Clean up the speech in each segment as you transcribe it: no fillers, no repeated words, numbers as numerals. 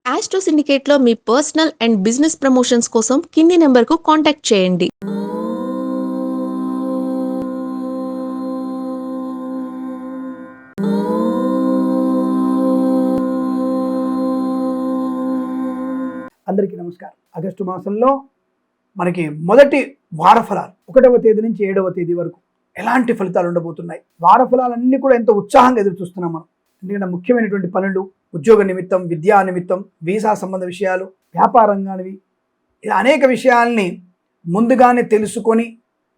Astro సిండికేట్లో మీ personal and business promotions కోసం కింది నెంబర్కు కాంటాక్ట్ చేయండి. అందరికీ నమస్కారం. ఆగస్టు మాసంలో మనకి మొదటి వార ఫలాలు 1వ తేదీ నుంచి 7వ తేదీ వరకు ఎలాంటి ఫలితాలు ఉండబోతున్నాయి. వార ఫలాలన్నీ కూడా ఎంతో ఉత్సాహంగా ఎదురు చూస్తున్నాం మనం. ఎందుకంటే ముఖ్యమైనటువంటి పనులు, ఉద్యోగ నిమిత్తం, విద్యా నిమిత్తం, వీసా సంబంధ విషయాలు, వ్యాపారంగానివి, ఇలా అనేక విషయాల్ని ముందుగానే తెలుసుకొని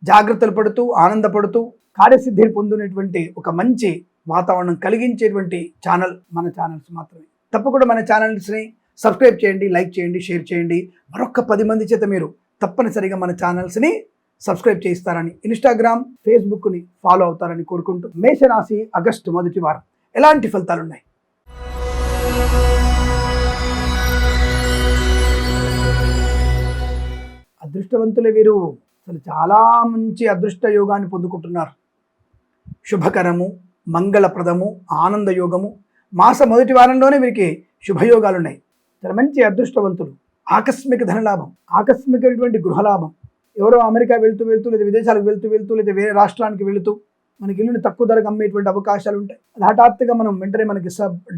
జాగ్రత్తలు పడుతూ ఆనందపడుతూ కార్యసిద్ధిని పొందినటువంటి ఒక మంచి వాతావరణం కలిగించేటువంటి ఛానల్ మన ఛానల్స్ మాత్రమే. తప్పకుండా మన ఛానల్స్ని సబ్స్క్రైబ్ చేయండి, లైక్ చేయండి, షేర్ చేయండి. మరొక 10 మంది చేత మీరు తప్పనిసరిగా మన ఛానల్స్ని సబ్స్క్రైబ్ చేయిస్తారని, ఇన్స్టాగ్రామ్, ఫేస్బుక్ని ఫాలో అవుతారని కోరుకుంటూ, మేషరాశి ఆగస్టు మొదటి వారం ఎలాంటి ఫలితాలు ఉన్నాయి? అదృష్టవంతులే వీరు. అసలు చాలా మంచి అదృష్ట యోగాన్ని పొందుకుంటున్నారు. శుభకరము, మంగళప్రదము, ఆనంద యోగము. మాస మొదటి వారంలోనే వీరికి శుభయోగాలు ఉన్నాయి. చాలా మంచి అదృష్టవంతులు. ఆకస్మిక ధనలాభం, ఆకస్మికమైనటువంటి గృహలాభం. ఎవరో అమెరికా వెళ్తూ లేదా విదేశాలకు వెళ్తూ లేదా వేరే రాష్ట్రానికి వెళుతూ మనకి ఇల్లుని తక్కువ ధరకు అమ్మేటువంటి అవకాశాలు ఉంటాయి. అది హఠాత్తుగా మనం వెంటనే మనకి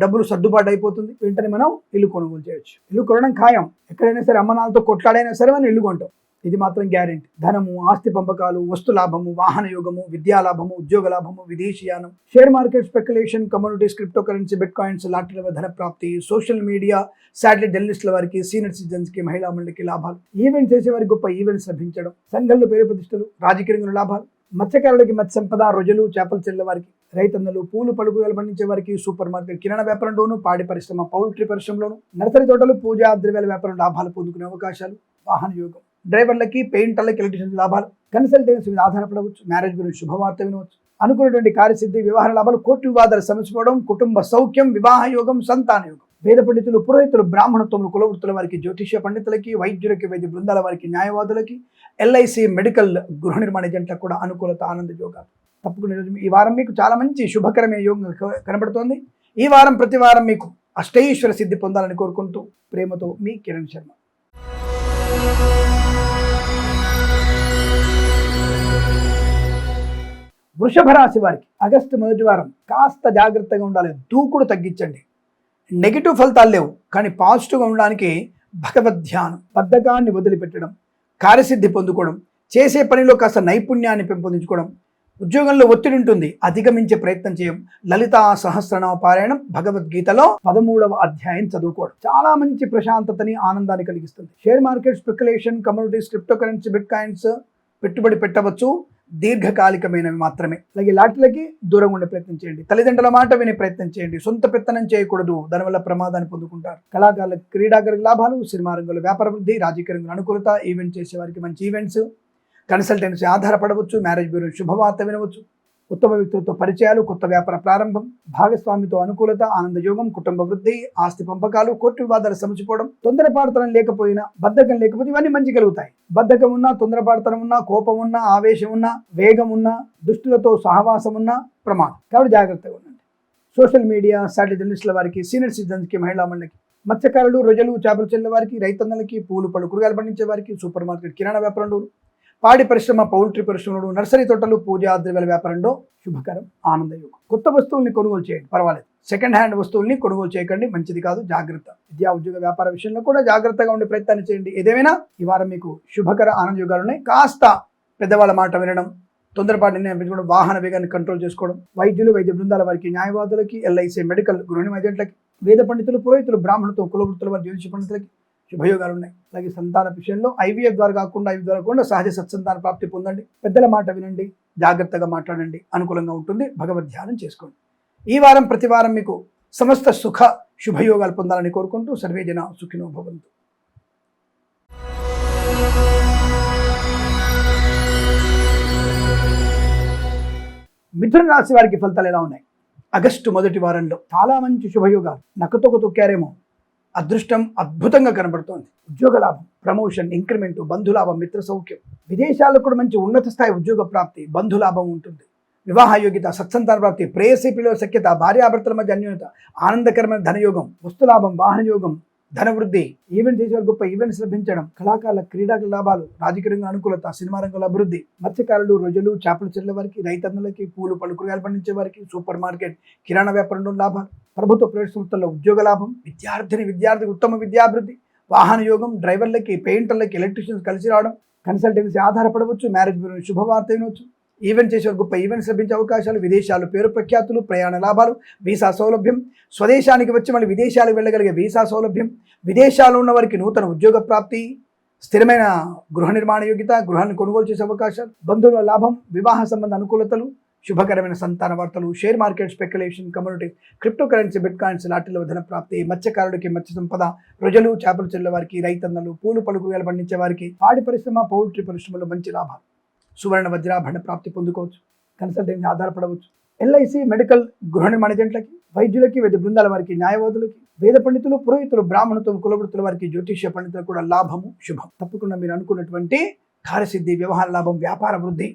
డబ్బులు సర్దుబాటు అయిపోతుంది. వెంటనే మనం ఇల్లు కొనుగోలు చేయొచ్చు. ఇల్లు కొనడం ఖాయం. ఎక్కడైనా సరే అమ్మనాలతో కొట్లాడైనా సరే మనం ఇల్లు కొంటాం. ఇది మాత్రం గ్యారెంటీ. ధనము, ఆస్తి పంపకాలు, వస్తు లాభము, వాహన యోగము, విద్యా లాభము, ఉద్యోగ లాభము, విదేశీయానం, share market speculation, communities, crypto currency, bitcoins, లాటరీల ధన ప్రాప్తి, సోషల్ మీడియా, శాటిలైట్ జర్నలిస్టుల వారికి, సీనియర్ సిటిజన్స్కి, మహిళా మండలికి లాభాలు, ఈవెంట్స్ చేసే వారికి గొప్ప ఈవెంట్స్ లభించడం, సంఘంలో పేరు ప్రతిష్టలు, రాజకీయ రంగంలో లాభాలు, మత్స్యకారులకి మత్స్య సంపద, రొయ్యలు, చేపలు చెల్లె వారికి, రైతన్నలు, పూలు పలుకులు పండించే వారికి, సూపర్ మార్కెట్, కిరాణా వ్యాపారంలోను, పాడి పరిశ్రమ, పౌల్ట్రీ పరిశ్రమలోను, నర్సరీ తోటలు, పూజా ద్రవ్యాల వ్యాపారం లాభాలు పొందుకునే అవకాశాలు, వాహన యోగం, డ్రైవర్లకి, పెయింటర్లకి, ఎలక్ట్రీషియన్స్ లాభాలు, కన్సల్టెన్సీ మీద ఆధారపడవచ్చు, మ్యారేజ్ గురించి శుభవార్త వినవచ్చు, అనుకున్నటువంటి కార్యసిద్ధి, వ్యవహార లాభాలు, కోర్టు వివాదాలు సమసిపోవడం, కుటుంబ సౌఖ్యం, వివాహ యోగం, సంతాన యోగం, వేద పండితులు, పురోహితులు, బ్రాహ్మణత్వములు, కులవృత్తుల వారికి, జ్యోతిష్య పండితులకి, వైద్యులకి, వైద్య బృందాల వారికి, న్యాయవాదులకి, ఎల్ఐసి, మెడికల్, గృహ నిర్మాణ ఏజెంట్లకు కూడా అనుకూలత, ఆనంద యోగాలు. తప్పకుండా ఈ వారం మీకు చాలా మంచి శుభకరమైన యోగం కనబడుతోంది. ఈ వారం ప్రతి వారం మీకు అష్టైశ్వర సిద్ధి పొందాలని కోరుకుంటూ ప్రేమతో మీ కిరణ్ శర్మ. వృషభ రాశి వారికి ఆగస్టు మొదటి వారం కాస్త జాగ్రత్తగా ఉండాలి. దూకుడు తగ్గించండి. నెగిటివ్ ఫలితాలు లేవు, కానీ పాజిటివ్గా ఉండడానికి భగవద్ ధ్యానం, బద్ధకాన్ని వదిలిపెట్టడం, కార్యసిద్ధి పొందుకోవడం, చేసే పనిలో కాస్త నైపుణ్యాన్ని పెంపొందించుకోవడం, ఉద్యోగంలో ఒత్తిడి ఉంటుంది, అధిగమించే ప్రయత్నం చేయం. లలితా సహస్రనామ పారాయణం, భగవద్గీతలో 13వ అధ్యాయం చదువుకోవడం చాలా మంచి ప్రశాంతతని, ఆనందాన్ని కలిగిస్తుంది. Share market, speculation, communities, crypto currency, bit coins పెట్టుబడి పెట్టవచ్చు. దీర్ఘకాలికమైనవి మాత్రమే. అలాగే లాటరీలకి దూరంగా ఉండే ప్రయత్నం చేయండి. తల్లిదండ్రుల మాట వినే ప్రయత్నం చేయండి. సొంత పెత్తనం చేయకూడదు, దానివల్ల ప్రమాదాన్ని పొందుకుంటారు. కళాకారులకు, క్రీడాకారులకు లాభాలు, సినిమా రంగంలో వ్యాపార వృద్ధి, రాజకీయ రంగంలో అనుకూలత, ఈవెంట్ చేసే వారికి మంచి ఈవెంట్స్, కన్సల్టెన్సీ ఆధారపడవచ్చు, మ్యారేజ్ బ్యూరో శుభవార్త వినవచ్చు, ఉత్తమ వ్యక్తులతో పరిచయాలు, కొత్త వ్యాపార ప్రారంభం, భాగస్వామితో అనుకూలత, ఆనంద యోగం, కుటుంబ వృద్ధి, ఆస్తి పంపకాలు, కోర్టు వివాదాలు సమసిపోవడం, తొందరపాటుతనం లేకపోయినా, బద్ధకం లేకపోతే ఇవన్నీ మంచి కలుగుతాయి. బద్ధకం ఉన్నా, తొందరపాటుతనం ఉన్నా, కోపం ఉన్నా, ఆవేశం ఉన్నా, వేగం ఉన్నా, దుష్టులతో సహవాసం ఉన్నా ప్రమాదం. కాబట్టి జాగ్రత్తగా ఉండండి. సోషల్ మీడియా, శాటిలైట్ జర్నలిస్టుల వారికి, సీనియర్ సిటిజన్స్కి, మహిళా మండలికి, మత్స్యకారులు, రొయ్యలు, చేపలు చెల్లె వారికి, రైతన్నలకి, పూలు పళ్ళు కూరగాయలు పండించే వారికి, సూపర్ మార్కెట్, కిరాణా వ్యాపారంలో, పాడి పరిశ్రమ, పౌల్ట్రీ పరిశ్రమలు, నర్సరీ తోటలు, పూజా ద్రవ్యాల వ్యాపారంలో శుభకరం, ఆనందయోగం. కొత్త వస్తువుల్ని కొనుగోలు చేయండి, పర్వాలేదు. సెకండ్ హ్యాండ్ వస్తువుల్ని కొనుగోలు చేయకండి, మంచిది కాదు, జాగ్రత్త. విద్యా, ఉద్యోగ, వ్యాపార విషయంలో కూడా జాగ్రత్తగా ఉండే ప్రయత్నాన్ని చేయండి. ఏదేమైనా ఈ వారం మీకు శుభకర, ఆనంద యోగాలు ఉన్నాయి. కాస్త పెద్దవాళ్ళ మాట వినడం, తొందరపాటు నిర్ణయం పెంచుకోవడం, వాహన వేగాన్ని కంట్రోల్ చేసుకోవడం, వైద్యులు, వైద్య బృందాల వారికి, న్యాయవాదులకి, ఎల్ఐసి, మెడికల్, గృహ నిర్మాణ ఏజెంట్లకి, వేద పండితులు, పురోహితులు, బ్రాహ్మణత్వం, కులవృత్తుల వారి, జ్యోతిష పండితులకి శుభయోగాలు ఉన్నాయి. అలాగే సంతాన విషయంలో ఐవీఎఫ్ ద్వారా కాకుండా సహజ సత్సంతాన ప్రాప్తి పొందండి. పెద్దల మాట వినండి, జాగ్రత్తగా మాట్లాడండి, అనుకూలంగా ఉంటుంది. భగవద్ ధ్యానం చేసుకోండి. ఈ వారం ప్రతి వారం మీకు సమస్త సుఖ శుభయోగాలు పొందాలని కోరుకుంటూ సర్వే జన సుఖినో భవంతు. మిథున రాశి వారికి ఫలితాలు ఎలా ఉన్నాయి? ఆగస్టు మొదటి వారంలో చాలా మంచి శుభయోగాలు. నక్కతోక తొక్కారేమో, అదృష్టం అద్భుతంగా కనబడుతోంది. ఉద్యోగ లాభం, ప్రమోషన్, ఇంక్రిమెంట్, బంధులాభం, మిత్ర సౌఖ్యం, విదేశాల్లో కూడా మంచి ఉన్నత స్థాయి ఉద్యోగ ప్రాప్తి, బంధులాభం ఉంటుంది. వివాహ యోగ్యత, సత్సంతాన ప్రాప్తి, ప్రేయసి పిల్లల సఖ్యత, భార్యాభర్తల మధ్య అన్యోన్యత, ఆనందకరమైన ధనయోగం, వస్తులాభం, వాహన యోగం, ధనవృద్ధి, ఈవెంట్ చేసే గొప్ప ఈవెంట్స్ లభించడం, కళాకారుల క్రీడా లాభాలు, రాజకీయ రంగ అనుకూలత, సినిమా రంగంలో అభివృద్ధి, మత్స్యకారులు, రొయ్యలు, చేపల చెర్ల వారికి, రైతన్నులకి, పూలు పళ్ళు కూరగాయలు పండించే వారికి, సూపర్ మార్కెట్, కిరాణా వ్యాపారంలో లాభాలు, ప్రభుత్వ ప్రైవేట్ సంస్థల్లో ఉద్యోగ లాభం, విద్యార్థికి ఉత్తమ విద్యాభివృద్ధి, వాహన యోగం, డ్రైవర్లకి, పెయింటర్లకి, ఎలక్ట్రీషియన్స్ కలిసి రావడం, కన్సల్టెన్సీ ఆధారపడవచ్చు, మ్యారేజ్ బ్యూరో శుభవార్త వినవచ్చు, ఈవెంట్ చేసే గొప్ప ఈవెంట్స్ లభించే అవకాశాలు, విదేశాలు పేరు ప్రఖ్యాతులు, ప్రయాణ లాభాలు, వీసా సౌలభ్యం, స్వదేశానికి వచ్చి మళ్ళీ విదేశాలకు వెళ్ళగలిగే వీసా సౌలభ్యం, విదేశాల్లో ఉన్న వారికి నూతన ఉద్యోగ ప్రాప్తి, స్థిరమైన గృహ నిర్మాణ యోగ్యత, గృహాన్ని కొనుగోలు చేసే అవకాశాలు, బంధువుల లాభం, వివాహ సంబంధ అనుకూలతలు, శుభకరమైన సంతాన వార్తలు, share market speculation, communities, crypto currency, bitcoins, లాటరీలో ధన ప్రాప్తి, మత్స్యకారుడికి మత్స్య సంపద, రొయ్యలు, చేపలు చెల్లె వారికి, రైతన్నలు, పూలు పళ్ళు కూరగాయలు పండించే వారికి, పాడి పరిశ్రమ, పౌల్ట్రీ పరిశ్రమలో మంచి లాభాలు, సువర్ణ వజ్రాభరణ ప్రాప్తి పొందుకోవచ్చు, కన్సల్టెన్సీ ఆధారపడవచ్చు, ఎల్ఐసి, మెడికల్, గృహ నిర్మాణ ఏజెంట్లకి, వైద్యులకి, వైద్య బృందాల వారికి, న్యాయవాదులకి, వేద పండితులు, పురోహితులు, బ్రాహ్మణులు, కులవృత్తుల వారికి, జ్యోతిష్య పండితులకు కూడా లాభము శుభం. తప్పకుండా మీరు అనుకున్నటువంటి కార్యసిద్ధి, వ్యవహార లాభం, వ్యాపార వృద్ధి,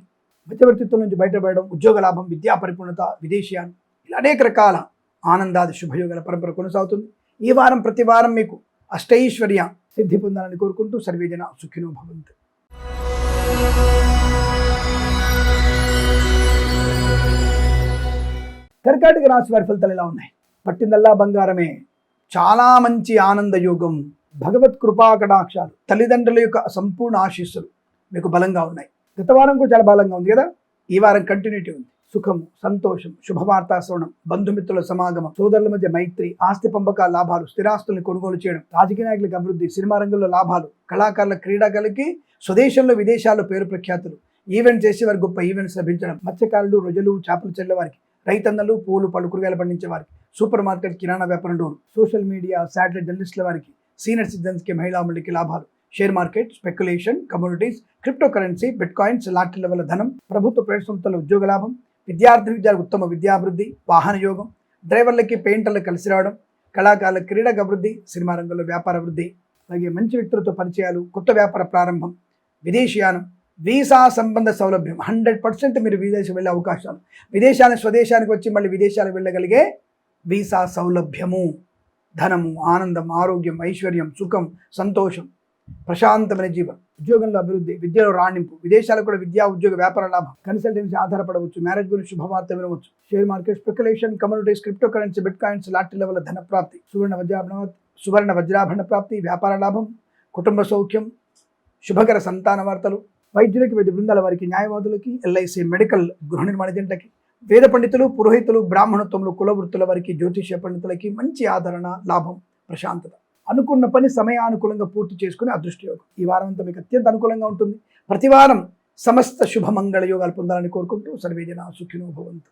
మధ్యవర్తిత్వం నుంచి బయటపడడం, ఉద్యోగ లాభం, విద్యా పరిపూర్ణత, విదేశీయాలు, ఇలా అనేక రకాల ఆనందాది శుభయోగాల పరంపర కొనసాగుతుంది. ఈ వారం ప్రతి వారం మీకు అష్టైశ్వర్య సిద్ధి పొందాలని కోరుకుంటూ సర్వేజన సుఖినో భవంతు. కర్కాటక రాశి వారి ఫలితాలు ఎలా ఉన్నాయి? పట్టిందల్లా బంగారమే, చాలా మంచి ఆనంద యోగం, భగవత్ కృపా కటాక్షాలు, తల్లిదండ్రుల యొక్క సంపూర్ణ ఆశీస్సులు మీకు బలంగా ఉన్నాయి. గత వారం కూడా చాలా బలంగా ఉంది కదా, ఈ వారం కంటిన్యూటీ ఉంది. సుఖము, సంతోషం, శుభవార్తా శ్రవణం, బంధుమిత్రుల సమాగమం, సోదరుల మధ్య మైత్రి, ఆస్తి పంపకాల లాభాలు, స్థిరాస్తుల్ని కొనుగోలు చేయడం, రాజకీయ నాయకులకు అభివృద్ధి, సినిమా రంగంలో లాభాలు, కళాకారుల క్రీడాకారులకి స్వదేశంలో విదేశాల్లో పేరు ప్రఖ్యాతులు, ఈవెంట్ చేసే వారికి గొప్ప ఈవెంట్స్ లభించడం, మత్స్యకారులు, రొయ్యలు, చేపలు చెల్లె వారికి, రైతన్నలు, పూలు పళ్ళు కూరగాయలు పండించే వారికి, సూపర్ మార్కెట్, కిరాణా వ్యాపారం డోర్, సోషల్ మీడియా, శాటిలైట్ జర్నలిస్టుల వారికి, సీనియర్ సిటిజన్స్కి, మహిళా మండలికి లాభాలు, share market, speculation, communities, crypto currency, bitcoins, లాటరీల వల్ల ధనం, ప్రభుత్వ ప్రైవేట్ సంస్థల ఉద్యోగ లాభం, విద్యార్థికి ఉత్తమ విద్యాభివృద్ధి, వాహన యోగం, డ్రైవర్లకి, పెయింటర్లకు కలిసి రావడం, కళాకారుల క్రీడకు అభివృద్ధి, సినిమా రంగంలో వ్యాపార వృద్ధి, అలాగే మంచి వ్యక్తులతో పరిచయాలు, కొత్త వ్యాపార ప్రారంభం, విదేశీయానం, వీసా సంబంధ సౌలభ్యం, 100% మీరు విదేశం వెళ్ళే అవకాశాలు, విదేశానికి స్వదేశానికి వచ్చి మళ్ళీ విదేశాలకు వెళ్ళగలిగే వీసా సౌలభ్యము, ధనము, ఆనందం, ఆరోగ్యం, ఐశ్వర్యం, సుఖం, సంతోషం, ప్రశాంతమైన జీవనం, ఉద్యోగంలో అభివృద్ధి, విద్యలో రాణింపు, విదేశాలకు కూడా విద్యా ఉద్యోగ వ్యాపార లాభం, కన్సల్టెన్సీ ఆధారపడవచ్చు, మ్యారేజ్ గురించి శుభవార్త వినవచ్చు, share market, speculation, communities, crypto currency, bitcoins, లాటరీల వల్ల ధన ప్రాప్తి, సువర్ణ వజ్రాభరణ ప్రాప్తి, వ్యాపార లాభం, కుటుంబ సౌఖ్యం, శుభకర సంతాన వార్తలు, వైద్యులకి, వైద్య బృందాల వారికి, న్యాయవాదులకి, ఎల్ఐసి, మెడికల్, గృహ నిర్మాణ ఏజెంట్లకి, వేద పండితులు, పురోహితులు, బ్రాహ్మణత్వంలో కులవృత్తుల వారికి, జ్యోతిష్య పండితులకి మంచి ఆదరణ, లాభం, ప్రశాంతత, అనుకున్న పని సమయానుకూలంగా పూర్తి చేసుకునే అదృష్ట యోగం. ఈ వారం అంతా మీకు అత్యంత అనుకూలంగా ఉంటుంది. ప్రతి వారం సమస్త శుభమంగళ యోగాలు పొందాలని కోరుకుంటూ సర్వేజన సుఖినో భవంతు.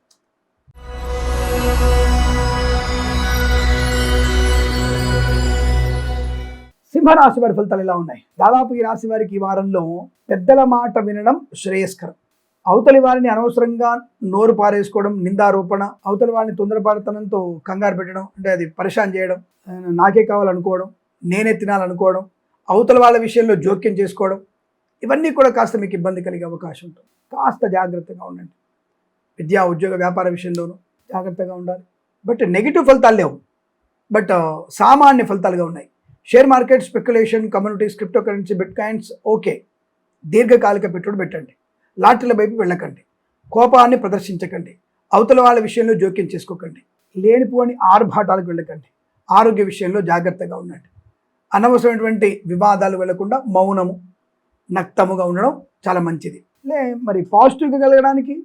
సింహరాశి వారి ఫలితాలు ఎలా ఉన్నాయి? దాదాపు ఈ రాశి వారికి ఈ వారంలో పెద్దల మాట వినడం శ్రేయస్కరం. అవతలి వారిని అనవసరంగా నోరు పారేసుకోవడం, నిందారోపణ, అవతలి వారిని తొందరపాటుతనంతో కంగారు పెట్టడం, అంటే అది పరేషాన్ చేయడం, నాకే కావాలనుకోవడం, నేనే తినాలనుకోవడం, అవతల వాళ్ళ విషయంలో జోక్యం చేసుకోవడం, ఇవన్నీ కూడా కాస్త మీకు ఇబ్బంది కలిగే అవకాశం ఉంటుంది. కాస్త జాగ్రత్తగా ఉండండి. విద్యా ఉద్యోగ వ్యాపార విషయంలోనూ జాగ్రత్తగా ఉండాలి. బట్ నెగిటివ్ ఫలితాలు లేవు, బట్ సామాన్య ఫలితాలుగా ఉన్నాయి. Share market, speculation, communities, crypto currency, bit coins okay, దీర్ఘకాలిక పెట్టుబడి పెట్టండి. లాటరీల వైపు వెళ్ళకండి, కోపాన్ని ప్రదర్శించకండి, అవతల వాళ్ళ విషయంలో జోక్యం చేసుకోకండి, లేనిపోని ఆర్భాటాలకు వెళ్ళకండి, ఆరోగ్య విషయంలో జాగ్రత్తగా ఉండండి. అనవసరమైనటువంటి వివాదాలు వెళ్లకుండా మౌనము, నక్తముగా ఉండడం చాలా మంచిది. మరి పాజిటివ్గా కలగడానికి,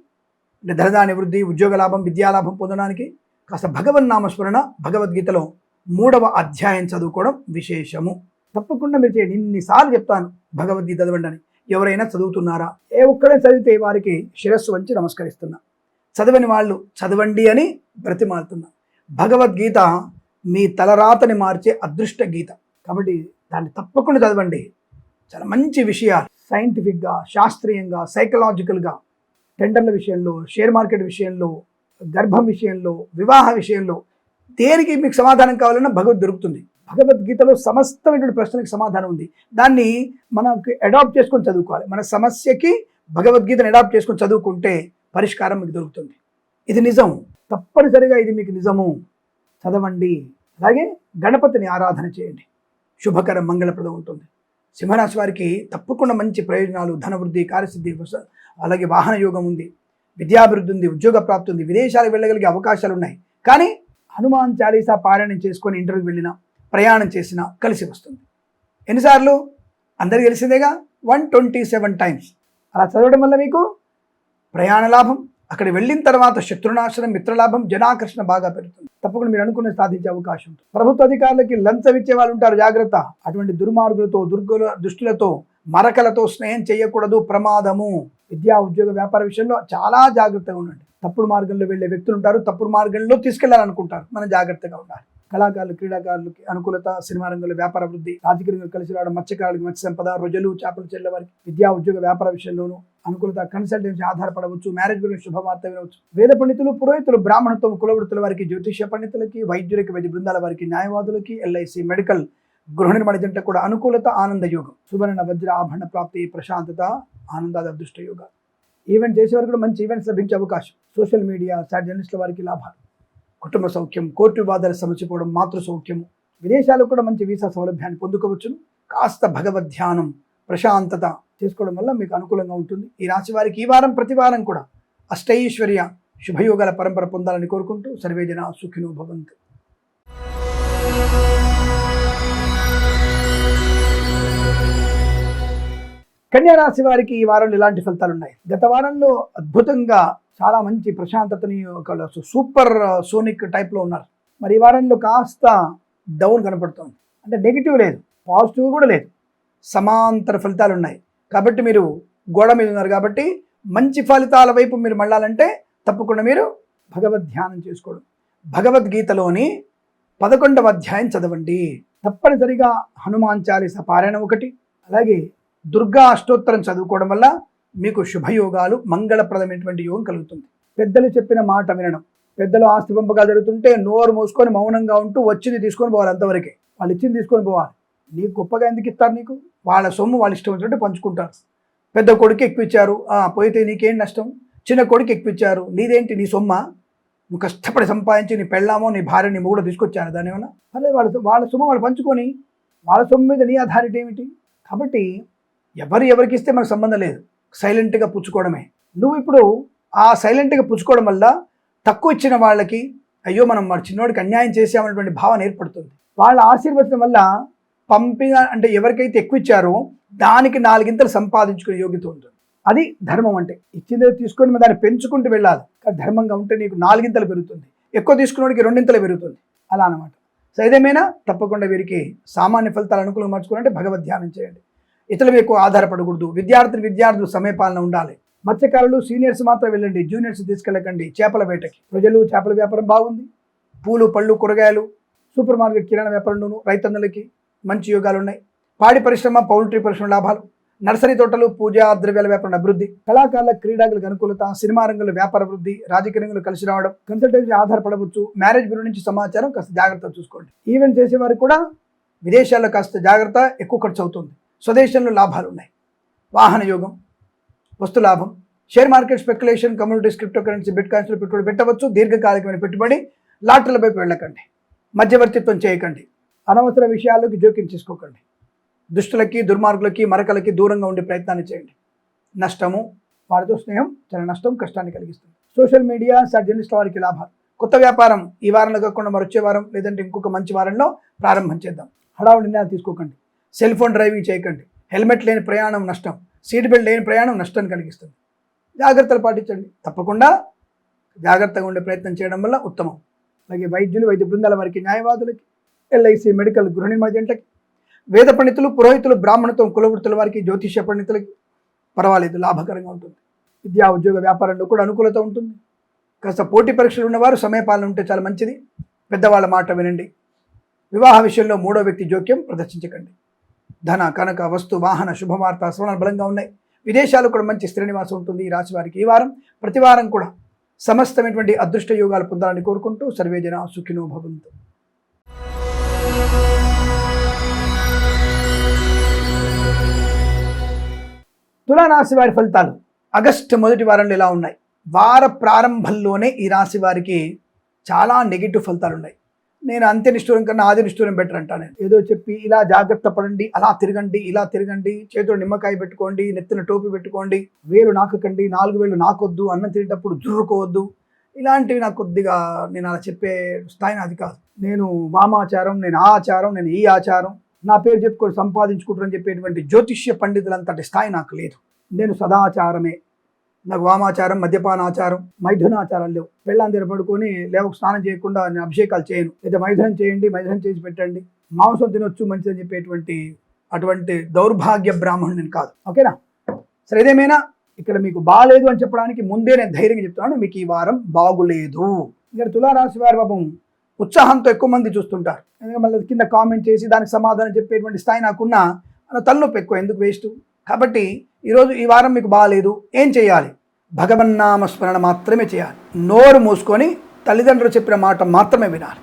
అంటే ధనధాన్య వృద్ధి, ఉద్యోగ లాభం, విద్యాలాభం పొందడానికి కాస్త భగవన్నామస్మరణ, భగవద్గీతలో 3వ అధ్యాయం చదువుకోవడం విశేషము. తప్పకుండా మీరు చేయండి. ఇన్నిసార్లు చెప్తాను భగవద్గీత చదవండి అని. ఎవరైనా చదువుతున్నారా? ఏ ఒక్కడే చదివితే వారికి శిరస్సు వంచి నమస్కరిస్తున్నా. చదవని వాళ్ళు చదవండి అని బ్రతిమాలుతున్నా. భగవద్గీత మీ తలరాతని మార్చే అదృష్ట గీత కాబట్టి దాన్ని తప్పకుండా చదవండి. చాలా మంచి విషయాలు సైంటిఫిక్గా, శాస్త్రీయంగా, సైకలాజికల్గా, టెండర్ల విషయంలో, షేర్ మార్కెట్ విషయంలో, గర్భం విషయంలో, వివాహ విషయంలో దేనికి మీకు సమాధానం కావాలన్నా భగవద్ దొరుకుతుంది. భగవద్గీతలో సమస్తమైనటువంటి ప్రశ్నలకు సమాధానం ఉంది. దాన్ని మనకు అడాప్ట్ చేసుకొని చదువుకోవాలి. మన సమస్యకి భగవద్గీతను అడాప్ట్ చేసుకొని చదువుకుంటే పరిష్కారం మీకు దొరుకుతుంది. ఇది నిజం, తప్పనిసరిగా ఇది మీకు నిజము. చదవండి. అలాగే గణపతిని ఆరాధన చేయండి. శుభకరం మంగళప్రదం ఉంటుంది. సింహరాశి వారికి తప్పకుండా మంచి ప్రయోజనాలు, ధనవృద్ధి, కార్యసిద్ధి, అలాగే వాహన యోగం ఉంది, విద్యాభివృద్ధి ఉంది, ఉద్యోగ ప్రాప్తి ఉంది, విదేశాలకు వెళ్ళగలిగే అవకాశాలు ఉన్నాయి. కానీ హనుమాన్ చాలీసా పారాయణం చేసుకొని ఇంటర్వ్యూకి వెళ్ళినా, ప్రయాణం చేసినా కలిసి వస్తుంది. ఎన్నిసార్లు? అందరికీ తెలిసిందేగా, 127 టైమ్స్. అలా చదవడం వల్ల మీకు ప్రయాణ లాభం, అక్కడ వెళ్ళిన తర్వాత శత్రునాశనం, మిత్రలాభం, జనాకర్షణ బాగా పెరుగుతుంది. తప్పకుండా మీరు అనుకున్న సాధించే అవకాశం ఉంటుంది. ప్రభుత్వ అధికారులకి లంచం ఇచ్చే వాళ్ళు ఉంటారు, జాగ్రత్త. అటువంటి దుర్మార్గులతో, దుష్టులతో, మరకలతో స్నేహం చేయకూడదు, ప్రమాదము. విద్యా, ఉద్యోగ, వ్యాపార విషయంలో చాలా జాగ్రత్తగా ఉండండి. తప్పుడు మార్గంలో వెళ్ళే వ్యక్తులు ఉంటారు, తప్పుడు మార్గంలో తీసుకెళ్లాలనుకుంటారు, మనం జాగ్రత్తగా ఉండాలి. కళాకారులు, క్రీడాకారులకి అనుకూలత, సినిమా రంగంలో వ్యాపార వృద్ధి, రాజకీయ రంగంలో కలిసి రావడం, మత్స్యకారులకి మత్స్య సంపద, రొయ్యలు, చేపలు చెల్లె వారికి విద్యా, ఉద్యోగ, వ్యాపార విషయంలోనూ అనుకూలత, కన్సల్టెన్సీ ఆధారపడవచ్చు, మ్యారేజ్ గురించి శుభవార్త వినవచ్చు. వేద పండితులు, పురోహితులు, బ్రాహ్మణత్వం, కులవృత్తుల వారికి, జ్యోతిష్య పండితులకి, వైద్యులకి, వైద్య బృందాల వారికి, న్యాయవాదులకి, ఎల్ఐసి, మెడికల్, గృహ నిర్మాణ జంటకు కూడా అనుకూలత, ఆనంద యోగం, సువర్ణ వజ్ర ఆభరణ ప్రాప్తి, ప్రశాంతత, ఆనందాద అదృష్ట యోగం. ఈవెంట్ చేసేవారు కూడా మంచి ఈవెంట్స్ లభించే అవకాశం. సోషల్ మీడియా, సాట్ జర్నలిస్టుల వారికి లాభాలు, కుటుంబ సౌఖ్యం, కోర్టు వివాదాలు సమసిపోవడం, మాతృ సౌఖ్యము, విదేశాలకు కూడా మంచి వీసా సౌలభ్యాన్ని పొందుకోవచ్చును. కాస్త భగవద్ ధ్యానం, ప్రశాంతత చేసుకోవడం వల్ల మీకు అనుకూలంగా ఉంటుంది. ఈ రాశి వారికి ఈ వారం ప్రతి వారం కూడా అష్టైశ్వర్య శుభయోగాల పరంపర పొందాలని కోరుకుంటూ సర్వేజన సుఖినో భవంతు. కన్యా రాశి వారికి ఈ వారంలో ఇలాంటి ఫలితాలు ఉన్నాయి. గత వారంలో అద్భుతంగా చాలా మంచి ప్రశాంతతని, ఒక సూపర్ సోనిక్ టైప్లో ఉన్నారు. మరి ఈ వారంలో కాస్త డౌన్ కనపడుతుంది. అంటే నెగిటివ్ లేదు, పాజిటివ్ కూడా లేదు, సమాంతర ఫలితాలు ఉన్నాయి. కాబట్టి మీరు గోడ మీద ఉన్నారు కాబట్టి మంచి ఫలితాల వైపు మీరు మళ్ళాలంటే తప్పకుండా మీరు భగవద్ ధ్యానం చేసుకోవడం, భగవద్గీతలోని 11వ అధ్యాయం చదవండి. తప్పనిసరిగా హనుమాన్ చాలీసా పారాయణం ఒకటి, అలాగే దుర్గా అష్టోత్తరం చదువుకోవడం వల్ల మీకు శుభయోగాలు, మంగళప్రదమైనటువంటి యోగం కలుగుతుంది. పెద్దలు చెప్పిన మాట వినడం, పెద్దలు ఆస్తి పంపగా జరుగుతుంటే నోరు మూసుకొని మౌనంగా ఉంటూ వచ్చింది తీసుకొని పోవాలి, అంతవరకే. వాళ్ళు ఇచ్చింది తీసుకొని పోవాలి. నీకు గొప్పగా ఎందుకు ఇస్తారు? నీకు వాళ్ళ సొమ్ము వాళ్ళు ఇష్టం వచ్చినట్టు పంచుకుంటారు. పెద్ద కొడుకు ఎక్కువ ఇచ్చారు, పోయితే నీకేం నష్టం? చిన్న కొడుకు ఎక్కువ ఇచ్చారు, నీదేంటి? నీ సొమ్మ, నువ్వు కష్టపడి సంపాదించి నీ పెళ్ళామో నీ భార్య నీ మొగుడు తీసుకొచ్చారు, దాని ఏమన్నా? అదే వాళ్ళ సొమ్ము వాళ్ళు పంచుకొని వాళ్ళ సొమ్ము మీద నీ అథారిటీ ఏమిటి? కాబట్టి ఎవరికి ఇస్తే మనకు సంబంధం లేదు, సైలెంట్గా పుచ్చుకోవడమే. నువ్వు ఇప్పుడు ఆ సైలెంట్గా పుచ్చుకోవడం వల్ల తక్కువ ఇచ్చిన వాళ్ళకి అయ్యో మనం మన చిన్నవాడికి అన్యాయం చేసామనేటువంటి భావన ఏర్పడుతుంది. వాళ్ళ ఆశీర్వచనం వల్ల పంపిన, అంటే ఎవరికైతే ఎక్కువ ఇచ్చారో దానికి 4 ఇంతలు సంపాదించుకునే యోగ్యత ఉంటుంది. అది ధర్మం. అంటే ఇచ్చిందే తీసుకొని మనం దాన్ని పెంచుకుంటూ వెళ్ళాలి. కానీ ధర్మంగా ఉంటే నీకు 4 ఇంతలు పెరుగుతుంది, ఎక్కువ తీసుకున్నవాడికి 2 ఇంతలు పెరుగుతుంది, అలా అనమాట. సో ఏదేమైనా తప్పకుండా వీరికి సామాన్య ఫలితాలు అనుకూలంగా మార్చుకోవాలంటే భగవద్ ధ్యానం చేయండి. ఇతరుల మీద ఎక్కువ ఆధారపడకూడదు. విద్యార్థులు సమయపాలన ఉండాలి. మత్స్యకారులు, సీనియర్స్ మాత్రం వెళ్ళండి, జూనియర్స్ తీసుకెళ్ళకండి. చేపల వేటకి, ప్రజలు, చేపల వ్యాపారం బాగుంది. పూలు, పళ్ళు, కూరగాయలు, సూపర్ మార్కెట్, కిరాణా వ్యాపారంలోనూ రైతన్నలకి మంచి యోగాలు ఉన్నాయి. పాడి పరిశ్రమ, పౌల్ట్రీ పరిశ్రమ లాభాలు, నర్సరీ తోటలు, పూజా ద్రవ్యాల వ్యాపారం అభివృద్ధి, కళాకారుల, క్రీడాకులకు అనుకూలత, సినిమా రంగంలో వ్యాపార అభివృద్ధి, రాజకీయ రంగంలో కలిసి రావడం, కన్సల్టెన్సీ ఆధారపడవచ్చు. మ్యారేజ్ బ్యూరో నుంచి సమాచారం కాస్త జాగ్రత్తగా చూసుకోండి. ఈవెంట్ చేసేవారికి కూడా విదేశాల్లో కాస్త జాగ్రత్త, ఎక్కువ ఖర్చు అవుతుంది. స్వదేశంలో లాభాలు ఉన్నాయి. వాహన యోగం, వస్తు లాభం, share market, speculation, communities, crypto currency, bit కాయిన్స్లో పెట్టుబడి పెట్టవచ్చు. దీర్ఘకాలికమైన పెట్టుబడి, లాటరీల వైపు వెళ్ళకండి, మధ్యవర్తిత్వం చేయకండి, అనవసర విషయాల్లోకి జోక్యం చేసుకోకండి, దుష్టులకి, దుర్మార్గులకి, మరకలకి దూరంగా ఉండే ప్రయత్నాన్ని చేయండి. నష్టము, వారితో స్నేహం చాలా నష్టం, కష్టాన్ని కలిగిస్తుంది. సోషల్ మీడియా, జర్నలిస్టుల వారికి లాభాలు. కొత్త వ్యాపారం ఈ వారంలో కాకుండా మరొచ్చే వారం లేదంటే ఇంకొక మంచి వారంలో ప్రారంభం చేద్దాం. హడావుడి నిర్ణయాలు తీసుకోకండి, సెల్ ఫోన్ డ్రైవింగ్ చేయకండి, హెల్మెట్ లేని ప్రయాణం నష్టం, సీట్ బెల్ట్ లేని ప్రయాణం నష్టాన్ని కలిగిస్తుంది. జాగ్రత్తలు పాటించండి, తప్పకుండా జాగ్రత్తగా ఉండే ప్రయత్నం చేయడం వల్ల ఉత్తమం. అలాగే వైద్యులు, వైద్య బృందాల వారికి, న్యాయవాదులకి, ఎల్ఐసి, మెడికల్, గృహ నిర్మాణ జంటలకి, వేద పండితులు, పురోహితులు, బ్రాహ్మణత్వం, కులవృత్తుల వారికి, జ్యోతిష్య పండితులకి పర్వాలేదు, లాభకరంగా ఉంటుంది. విద్యా, ఉద్యోగ, వ్యాపారంలో కూడా అనుకూలత ఉంటుంది. కాస్త పోటీ పరీక్షలు ఉన్నవారు సమయపాలన ఉంటే చాలా మంచిది. పెద్దవాళ్ళ మాట వినండి. వివాహ విషయంలో మూడో వ్యక్తి జోక్యం ప్రదర్శించకండి. ధన, కనక, వస్తు, వాహన శుభవార్త, శ్రవణాలు బలంగా ఉన్నాయి. విదేశాలు కూడా మంచి స్థిర నివాసం ఉంటుంది. ఈ రాశి వారికి ఈ వారం ప్రతి వారం కూడా సమస్తమైనటువంటి అదృష్ట యోగాలు పొందాలని కోరుకుంటూ సర్వేజన సుఖినో భవంతు. తులారాశి వారి ఫలితాలు ఆగస్టు మొదటి వారంలో ఇలా ఉన్నాయి. వార ప్రారంభంలోనే ఈ రాశి వారికి చాలా నెగిటివ్ ఫలితాలు ఉన్నాయి. నేను అంత్య నిష్ఠూరం కన్నా ఆది నిష్ఠూరం బెటర్ అంటా. నేను ఏదో చెప్పి ఇలా జాగ్రత్త పడండి, అలా తిరగండి, ఇలా తిరగండి, చేతిలో నిమ్మకాయ పెట్టుకోండి, నెత్తిన టోపీ పెట్టుకోండి, వేలు నాకకండి, 4 వేలు నాకొద్దు, అన్నం తినేటప్పుడు జుర్రుకోవద్దు, ఇలాంటివి నాకు కొద్దిగా నేను అలా చెప్పే స్థాయి నాది కాదు. నేను వామాచారం, నేను ఆ ఆచారం, నేను ఈ ఆచారం, నా పేరు చెప్పుకొని సంపాదించుకుంటారని చెప్పేటువంటి జ్యోతిష్య పండితులంతటి స్థాయి నాకు లేదు. నేను సదాచారమే. నాకు వామాచారం, మద్యపానాచారం, మైథునాచారం లేవు. పెళ్ళాం దగ్గర పడుకొని లేవకు స్నానం చేయకుండా నేను అభిషేకాలు చేయను. లేదా మైథునం చేయండి, మైథునం చేసి పెట్టండి, మాంసం తినొచ్చు మంచిదని చెప్పేటువంటి అటువంటి దౌర్భాగ్య బ్రాహ్మణుడు నేను కాదు. ఓకేనా? సరే, ఏదేమైనా ఇక్కడ మీకు బాగాలేదు అని చెప్పడానికి ముందే నేను ధైర్యంగా చెప్తున్నాను, మీకు ఈ వారం బాగులేదు. ఇక్కడ తులారాశి వారి పాపం ఉత్సాహంతో ఎక్కువ మంది చూస్తుంటారు. ఎందుకంటే మళ్ళీ కింద కామెంట్ చేసి దానికి సమాధానం చెప్పేటువంటి స్థాయి నాకున్న తలనొప్పి ఎక్కువ, ఎందుకు వేస్ట్. కాబట్టి ఈరోజు ఈ వారం మీకు బాగాలేదు. ఏం చేయాలి? భగవన్నామ స్మరణ మాత్రమే చేయాలి. నోరు మూసుకొని తల్లిదండ్రులు చెప్పిన మాట మాత్రమే వినాలి.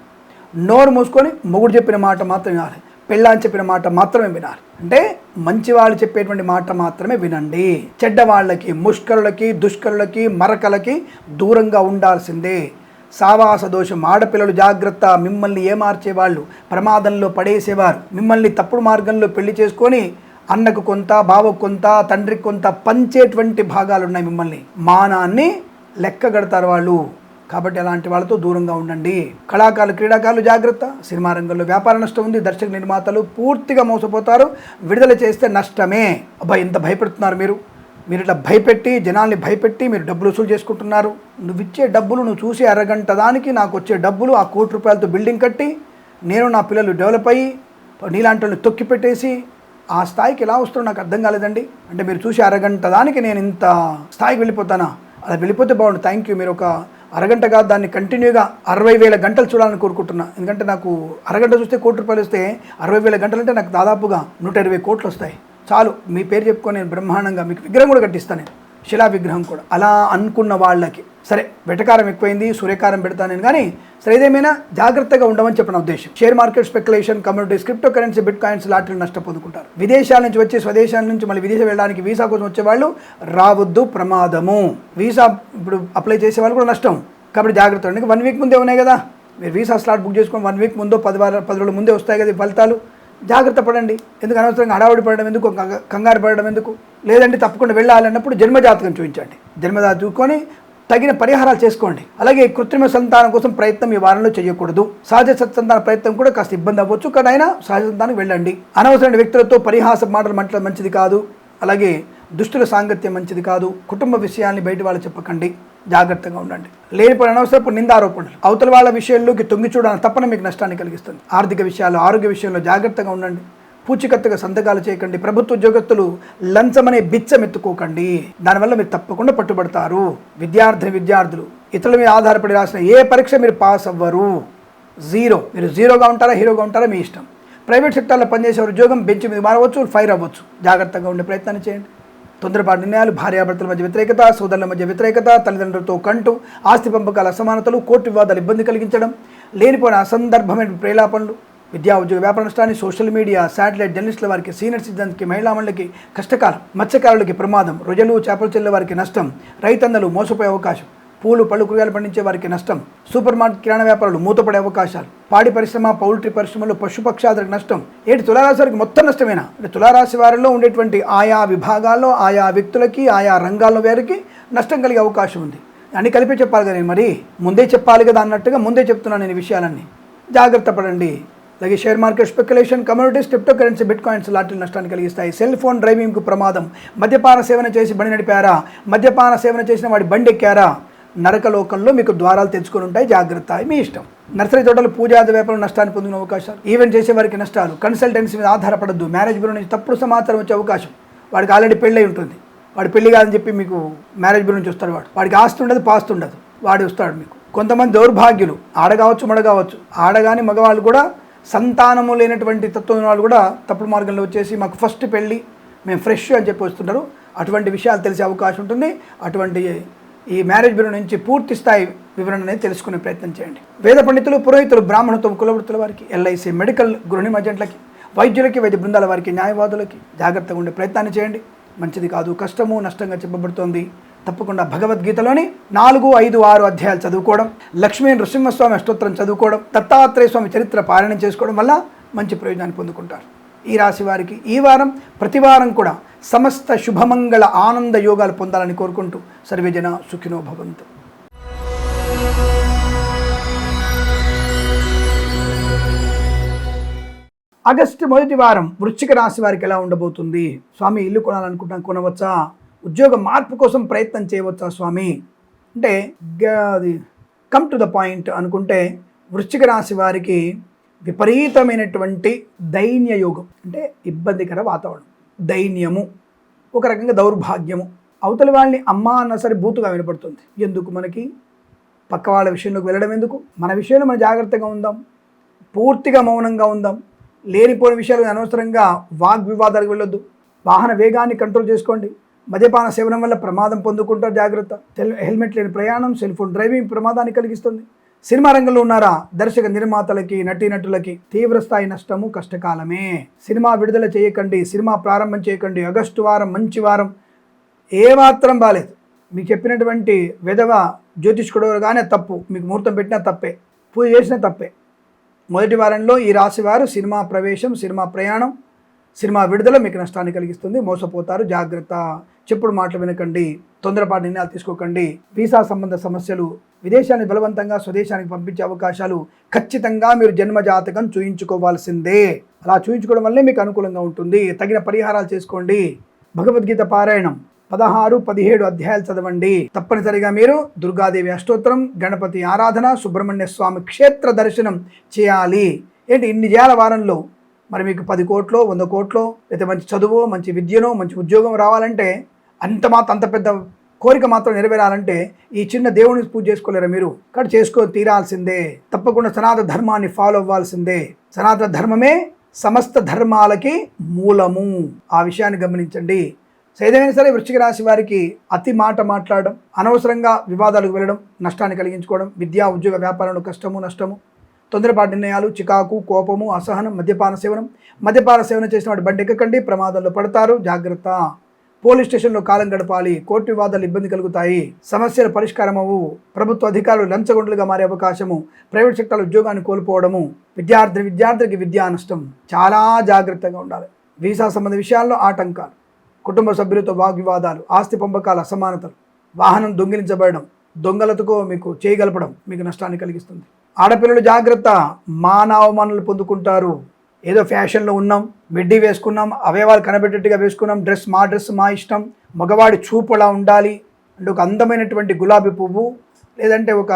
నోరు మూసుకొని మొగుడు చెప్పిన మాట మాత్రమే వినాలి. పెళ్ళాని చెప్పిన మాట మాత్రమే వినాలి. అంటే మంచి వాళ్ళు చెప్పేటువంటి మాట మాత్రమే వినండి. చెడ్డవాళ్ళకి, ముష్కరులకి, దుష్కరులకి, మరకలకి దూరంగా ఉండాల్సిందే. సావాస దోషం. ఆడపిల్లలు జాగ్రత్త. మిమ్మల్ని ఏమార్చేవాళ్ళు, ప్రమాదంలో పడేసేవారు, మిమ్మల్ని తప్పుడు మార్గంలో పెళ్లి చేసుకొని అన్నకు కొంత, బావకు కొంత, తండ్రికి కొంత పంచేటువంటి భాగాలు ఉన్నాయి. మిమ్మల్ని మానాన్ని లెక్కగడతారు వాళ్ళు. కాబట్టి అలాంటి వాళ్ళతో దూరంగా ఉండండి. కళాకారులు, క్రీడాకారులు జాగ్రత్త. సినిమా రంగంలో వ్యాపార నష్టం ఉంది. దర్శక నిర్మాతలు పూర్తిగా మోసపోతారు. విడుదల చేస్తే నష్టమే. అబ్బాయి ఎంత భయపెడుతున్నారు మీరు ఇట్లా భయపెట్టి, జనాల్ని భయపెట్టి మీరు డబ్బులు వసూలు చేసుకుంటున్నారు. నువ్వు ఇచ్చే డబ్బులు, నువ్వు చూసే అరగంట దానికి నాకు వచ్చే డబ్బులు, ఆ ₹1,00,00,000తో బిల్డింగ్ కట్టి నేను నా పిల్లలు డెవలప్ అయ్యి నీలాంటి వాళ్ళని తొక్కి పెట్టేసి ఆ స్థాయికి ఎలా వస్తుందో నాకు అర్థం కాలేదండి. అంటే మీరు చూసే అరగంట దానికి నేను ఇంత స్థాయికి వెళ్ళిపోతానా? అలా వెళ్ళిపోతే బాగుండు. Thank you. మీరు ఒక అరగంట కాదు, దాన్ని కంటిన్యూగా 60,000 గంటలు చూడాలని కోరుకుంటున్నా. ఎందుకంటే నాకు అరగంట చూస్తే ₹1,00,00,000 వస్తే 60,000 గంటలు అంటే నాకు దాదాపుగా 120 కోట్లు వస్తాయి. చాలు, మీ పేరు చెప్పుకొని నేను బ్రహ్మాండంగా మీకు విగ్రహం కూడా కట్టిస్తాను, నేను శిలా విగ్రహం కూడా. అలా అనుకున్న వాళ్ళకి సరే వెటకారం ఎక్కువైంది, సూర్యకారం పెడతాను నేను. కానీ సరే, ఏదేమైనా జాగ్రత్తగా ఉండమని చెప్పిన ఉద్దేశం. Share market, speculation, communities, crypto currency, bitcoins, లాటరీలు నష్టపోదుకుంటారు. విదేశాల నుంచి వచ్చి, స్వదేశాల నుంచి మళ్ళీ విదేశం వెళ్ళడానికి వీసా కోసం వచ్చేవాళ్ళు రావద్దు, ప్రమాదము. వీసా ఇప్పుడు అప్లై చేసే వాళ్ళు కూడా నష్టం. కాబట్టి జాగ్రత్త ఉండండి. 1 వీక్ ముందే ఉన్నాయి కదా, మీరు వీసా స్లాట్ బుక్ చేసుకొని 1 వీక్ ముందో 10 రోజుల ముందే వస్తాయి కదా ఫలితాలు. జాగ్రత్త పడండి. ఎందుకు అనవసరంగా హడావుడి పడడం ఎందుకు, కంగారు పడడం ఎందుకు? లేదంటే తప్పకుండా వెళ్ళాలన్నప్పుడు జన్మజాతకం చూపించండి. జన్మజాతకం చూసుకొని తగిన పరిహారాలు చేసుకోండి. అలాగే కృత్రిమ సంతానం కోసం ప్రయత్నం ఈ వారంలో చేయకూడదు. సహజ సత్సంతాన ప్రయత్నం కూడా కాస్త ఇబ్బంది అవ్వచ్చు, కానీ అయినా సహజ సంతానం వెళ్ళండి. అనవసరమైన వ్యక్తులతో పరిహాస మాటలు మాట్లాడడం మంచిది కాదు. అలాగే దుష్టుల సాంగత్యం మంచిది కాదు. కుటుంబ విషయాల్ని బయట వాళ్ళు చెప్పకండి. జాగ్రత్తగా ఉండండి. లేనిపోయిన అనవసరపు నిందారోపణలు, అవతల వాళ్ళ విషయాల్లోకి తొంగి చూడాలని తప్పన మీకు నష్టాన్ని కలిగిస్తుంది. ఆర్థిక విషయాలు, ఆరోగ్య విషయంలో జాగ్రత్తగా ఉండండి. పూచికత్తుగా సంతకాలు చేయకండి. ప్రభుత్వ ఉద్యోగస్తులు లంచమనే బిచ్చం ఎత్తుకోకండి. దానివల్ల మీరు తప్పకుండా పట్టుబడతారు. విద్యార్థులు ఇతరుల మీద ఆధారపడి రాసిన ఏ పరీక్ష మీరు పాస్ అవ్వరు. జీరో. మీరు జీరోగా ఉంటారా, హీరోగా ఉంటారా, మీ ఇష్టం. ప్రైవేట్ సెక్టార్లో పనిచేసే ఉద్యోగం బెంచ్ మీద మారవచ్చు, ఫైర్ అవ్వచ్చు. జాగ్రత్తగా ఉండే ప్రయత్నాన్ని చేయండి. తొందరపాటు నిర్ణయాలు, భార్యాభర్తల మధ్య వ్యతిరేకత, సోదరుల మధ్య వ్యతిరేకత, తల్లిదండ్రులతో కంటు, ఆస్తి పంపకాల అసమానతలు, కోర్టు వివాదాలు ఇబ్బంది కలిగించడం, లేనిపోయిన అసందర్భమైన ప్రేలాపనలు, విద్యా ఉద్యోగ వ్యాపార నష్టాన్ని, సోషల్ మీడియా, శాటిలైట్ జర్నలిస్టుల వారికి, సీనియర్ సిటిజన్స్కి, మహిళా మండలికి కష్టకాలం, మత్స్యకారులకి ప్రమాదం, రొయ్యలు చేపలు చెల్లే వారికి నష్టం, రైతన్నలు మోసపోయే అవకాశం, పూలు పళ్ళు కూరగాయలు పండించే వారికి నష్టం, సూపర్ మార్కెట్ కిరాణా వ్యాపారాలు మూతపడే అవకాశాలు, పాడి పరిశ్రమ, పౌల్ట్రీ పరిశ్రమలో, పశుపక్షాదులకు నష్టం. ఏంటి తులారాశి వారికి మొత్తం నష్టమేనా? అంటే తులారాశి వారిలో ఉండేటువంటి ఆయా విభాగాల్లో, ఆయా వ్యక్తులకి, ఆయా రంగాల్లో వారికి నష్టం కలిగే అవకాశం ఉంది. అన్ని కలిపి చెప్పాలి కదా, నేను మరి ముందే చెప్పాలి కదా అన్నట్టుగా ముందే చెప్తున్నాను నేను విషయాలన్నీ. జాగ్రత్త పడండి. అలాగే share market, speculation, communities, crypto currency, bitcoins, లాటరీలు నష్టాన్ని కలిగిస్తాయి. సెల్ ఫోన్ డ్రైవింగ్కు ప్రమాదం. మద్యపాన సేవన చేసి బండి నడిపారా, మద్యపాన సేవన చేసిన వాడి బండి ఎక్కారా, నరకలోకంలో మీకు ద్వారాలు తెచ్చుకొని ఉంటాయి. జాగ్రత్త, మీ ఇష్టం. నర్సరీ తోటలు, పూజాది వ్యాపారం నష్టాన్ని పొందిన అవకాశాలు, ఈవెంట్ చేసే వారికి నష్టాలు, కన్సల్టెన్సీ మీద ఆధారపడద్దు. మ్యారేజ్ బ్యూరో నుంచి తప్పుడు సమాచారం వచ్చే అవకాశం. వాడికి ఆల్రెడీ పెళ్ళై ఉంటుంది, వాడు పెళ్లి కాదని చెప్పి మీకు మ్యారేజ్ బ్యూరో నుంచి వస్తాడు. వాడికి ఆస్తి ఉండదు, పాస్తి ఉండదు, వాడు వస్తాడు మీకు. కొంతమంది దౌర్భాగ్యులు, ఆడగావచ్చు మడగావచ్చు, ఆడగాని మగవాళ్ళు కూడా సంతానము లేనటువంటి తత్వం వాళ్ళు కూడా తప్పుడు మార్గంలో వచ్చేసి మాకు ఫస్ట్ పెళ్ళి, మేము ఫ్రెష్ అని చెప్పి వస్తుంటారు. అటువంటి విషయాలు తెలిసే అవకాశం ఉంటుంది. అటువంటి ఈ మ్యారేజ్ బ్యూరో నుంచి పూర్తి స్థాయి వివరణ అనేది తెలుసుకునే ప్రయత్నం చేయండి. వేద పండితులు, పురోహితులు, బ్రాహ్మణత్వం, కులవృత్తుల వారికి, ఎల్ఐసి, మెడికల్, గృహిణి మజెంట్లకి, వైద్యులకి, వైద్య బృందాల వారికి, న్యాయవాదులకి జాగ్రత్తగా ఉండే ప్రయత్నాన్ని చేయండి. మంచిది కాదు, కష్టము నష్టంగా చెప్పబడుతోంది. తప్పకుండా భగవద్గీతలోని 4, 5, 6 అధ్యాయాలు చదువుకోవడం, లక్ష్మీ నృసింహస్వామి అష్టోత్తరం చదువుకోవడం, దత్తాత్రేయ స్వామి చరిత్ర పారాయణం చేసుకోవడం వల్ల మంచి ప్రయోజనాన్ని పొందుకుంటారు. ఈ రాశి వారికి ఈ వారం ప్రతి వారం కూడా సమస్త శుభమంగళ ఆనంద యోగాలు పొందాలని కోరుకుంటూ సర్వేజన సుఖినో భవంతు. ఆగస్టు మొదటి వారం వృశ్చిక రాశి వారికి ఎలా ఉండబోతుంది? స్వామి ఇల్లు కొనాలనుకుంటున్నాం, కొనవచ్చా? ఉద్యోగ మార్పు కోసం ప్రయత్నం చేయవచ్చా స్వామి అంటే అది కమ్ టు ద పాయింట్ అనుకుంటే వృశ్చిక రాశి వారికి విపరీతమైనటువంటి దైన్య యోగం, అంటే ఇబ్బందికర వాతావరణం, దైన్యము, ఒక రకంగా దౌర్భాగ్యము. అవతలి వాళ్ళని అమ్మ అన్న సరే బూతుగా వినపడుతుంది. ఎందుకు మనకి పక్క వాళ్ళ విషయంలోకి వెళ్ళడం ఎందుకు? మన విషయంలో మనం జాగ్రత్తగా ఉందాం, పూర్తిగా మౌనంగా ఉందాం. లేనిపోయిన విషయాలు అనవసరంగా వాగ్వివాదాలకు వెళ్ళొద్దు. వాహన వేగాన్ని కంట్రోల్ చేసుకోండి. మద్యపాన సేవనం వల్ల ప్రమాదం పొందుకుంటారు, జాగ్రత్త. హెల్మెట్ లేని ప్రయాణం, సెల్ ఫోన్ డ్రైవింగ్ ప్రమాదాన్ని కలిగిస్తుంది. సినిమా రంగంలో ఉన్నారా? దర్శక నిర్మాతలకి, నటీనటులకి తీవ్రస్థాయి నష్టము, కష్టకాలమే. సినిమా విడుదల చేయకండి, సినిమా ప్రారంభం చేయకండి. ఆగస్టు వారం మంచి వారం ఏమాత్రం బాలేదు. మీకు చెప్పినటువంటి విధవ జ్యోతిష్కుడు కానీ తప్పు, మీకు ముహూర్తం పెట్టినా తప్పే, పూజ చేసినా తప్పే. మొదటి వారంలో ఈ రాశి వారు సినిమా ప్రవేశం, సినిమా ప్రయాణం, సినిమా విడుదల మీకు నష్టాన్ని కలిగిస్తుంది. మోసపోతారు, జాగ్రత్త. చెప్పుడు మాటలు వినకండి, తొందరపాటు నిర్ణయాలు తీసుకోకండి. వీసా సంబంధ సమస్యలు, విదేశాన్ని బలవంతంగా స్వదేశానికి పంపించే అవకాశాలు ఖచ్చితంగా మీరు జన్మజాతకం చూయించుకోవాల్సిందే. అలా చూయించుకోవడం వల్లే మీకు అనుకూలంగా ఉంటుంది. తగిన పరిహారాలు చేసుకోండి. భగవద్గీత పారాయణం 16, 17 అధ్యాయాలు చదవండి. తప్పనిసరిగా మీరు దుర్గాదేవి అష్టోత్తరం, గణపతి ఆరాధన, సుబ్రహ్మణ్య స్వామి క్షేత్ర దర్శనం చేయాలి. ఏంటి ఇన్ని చేయాల వారంలో? మరి మీకు 10 కోట్లో 100 కోట్లో లేదా మంచి చదువు, మంచి విద్యనో, మంచి ఉద్యోగం రావాలంటే అంత పెద్ద కోరిక మాత్రం నెరవేరాలంటే ఈ చిన్న దేవుడిని పూజ చేసుకోలేరా మీరు? ఇక్కడ చేసుకొని తీరాల్సిందే. తప్పకుండా సనాతన ధర్మాన్ని ఫాలో అవ్వాల్సిందే. సనాతన ధర్మమే సమస్త ధర్మాలకి మూలము. ఆ విషయాన్ని గమనించండి. ఏదైనా సరే వృశ్చిక రాశి వారికి అతి మాట మాట్లాడడం, అనవసరంగా వివాదాలకు వెళ్ళడం నష్టాన్ని కలిగించుకోవడం, విద్యా ఉద్యోగ వ్యాపారంలో కష్టము, నష్టము, తొందరపాటు నిర్ణయాలు, చికాకు, కోపము, అసహనం, మద్యపాన సేవనం చేసిన వాటి బండి ఎక్కకండి, ప్రమాదంలో పడతారు, జాగ్రత్త. పోలీస్ స్టేషన్లో కాలం గడపాలి, కోర్టు వివాదాలు ఇబ్బంది కలుగుతాయి, సమస్యల పరిష్కారం అవ్వు, ప్రభుత్వ అధికారులు లంచగొండలుగా మారే అవకాశము, ప్రైవేట్ సెక్టార్లో ఉద్యోగాన్ని కోల్పోవడము, విద్యార్థికి విద్యా నష్టం. చాలా జాగ్రత్తగా ఉండాలి. వీసా సంబంధ విషయాల్లో ఆటంకాలు, కుటుంబ సభ్యులతో వాగ్వివాదాలు, ఆస్తి పంపకాల అసమానతలు, వాహనం దొంగిలించబడడం, దొంగలతో మీకు చేయగలపడం మీకు నష్టాన్ని కలిగిస్తుంది. ఆడపిల్లలు జాగ్రత్త, మానవమానాలు పొందుకుంటారు. ఏదో ఫ్యాషన్లో ఉన్నాం, మిడ్డీ వేసుకున్నాం, అవయవాలు కనబెట్టేట్టుగా వేసుకున్నాం, డ్రెస్ మా ఇష్టం, మగవాడి చూపు అలా ఉండాలి అంటే ఒక అందమైనటువంటి గులాబీ పువ్వు లేదంటే ఒక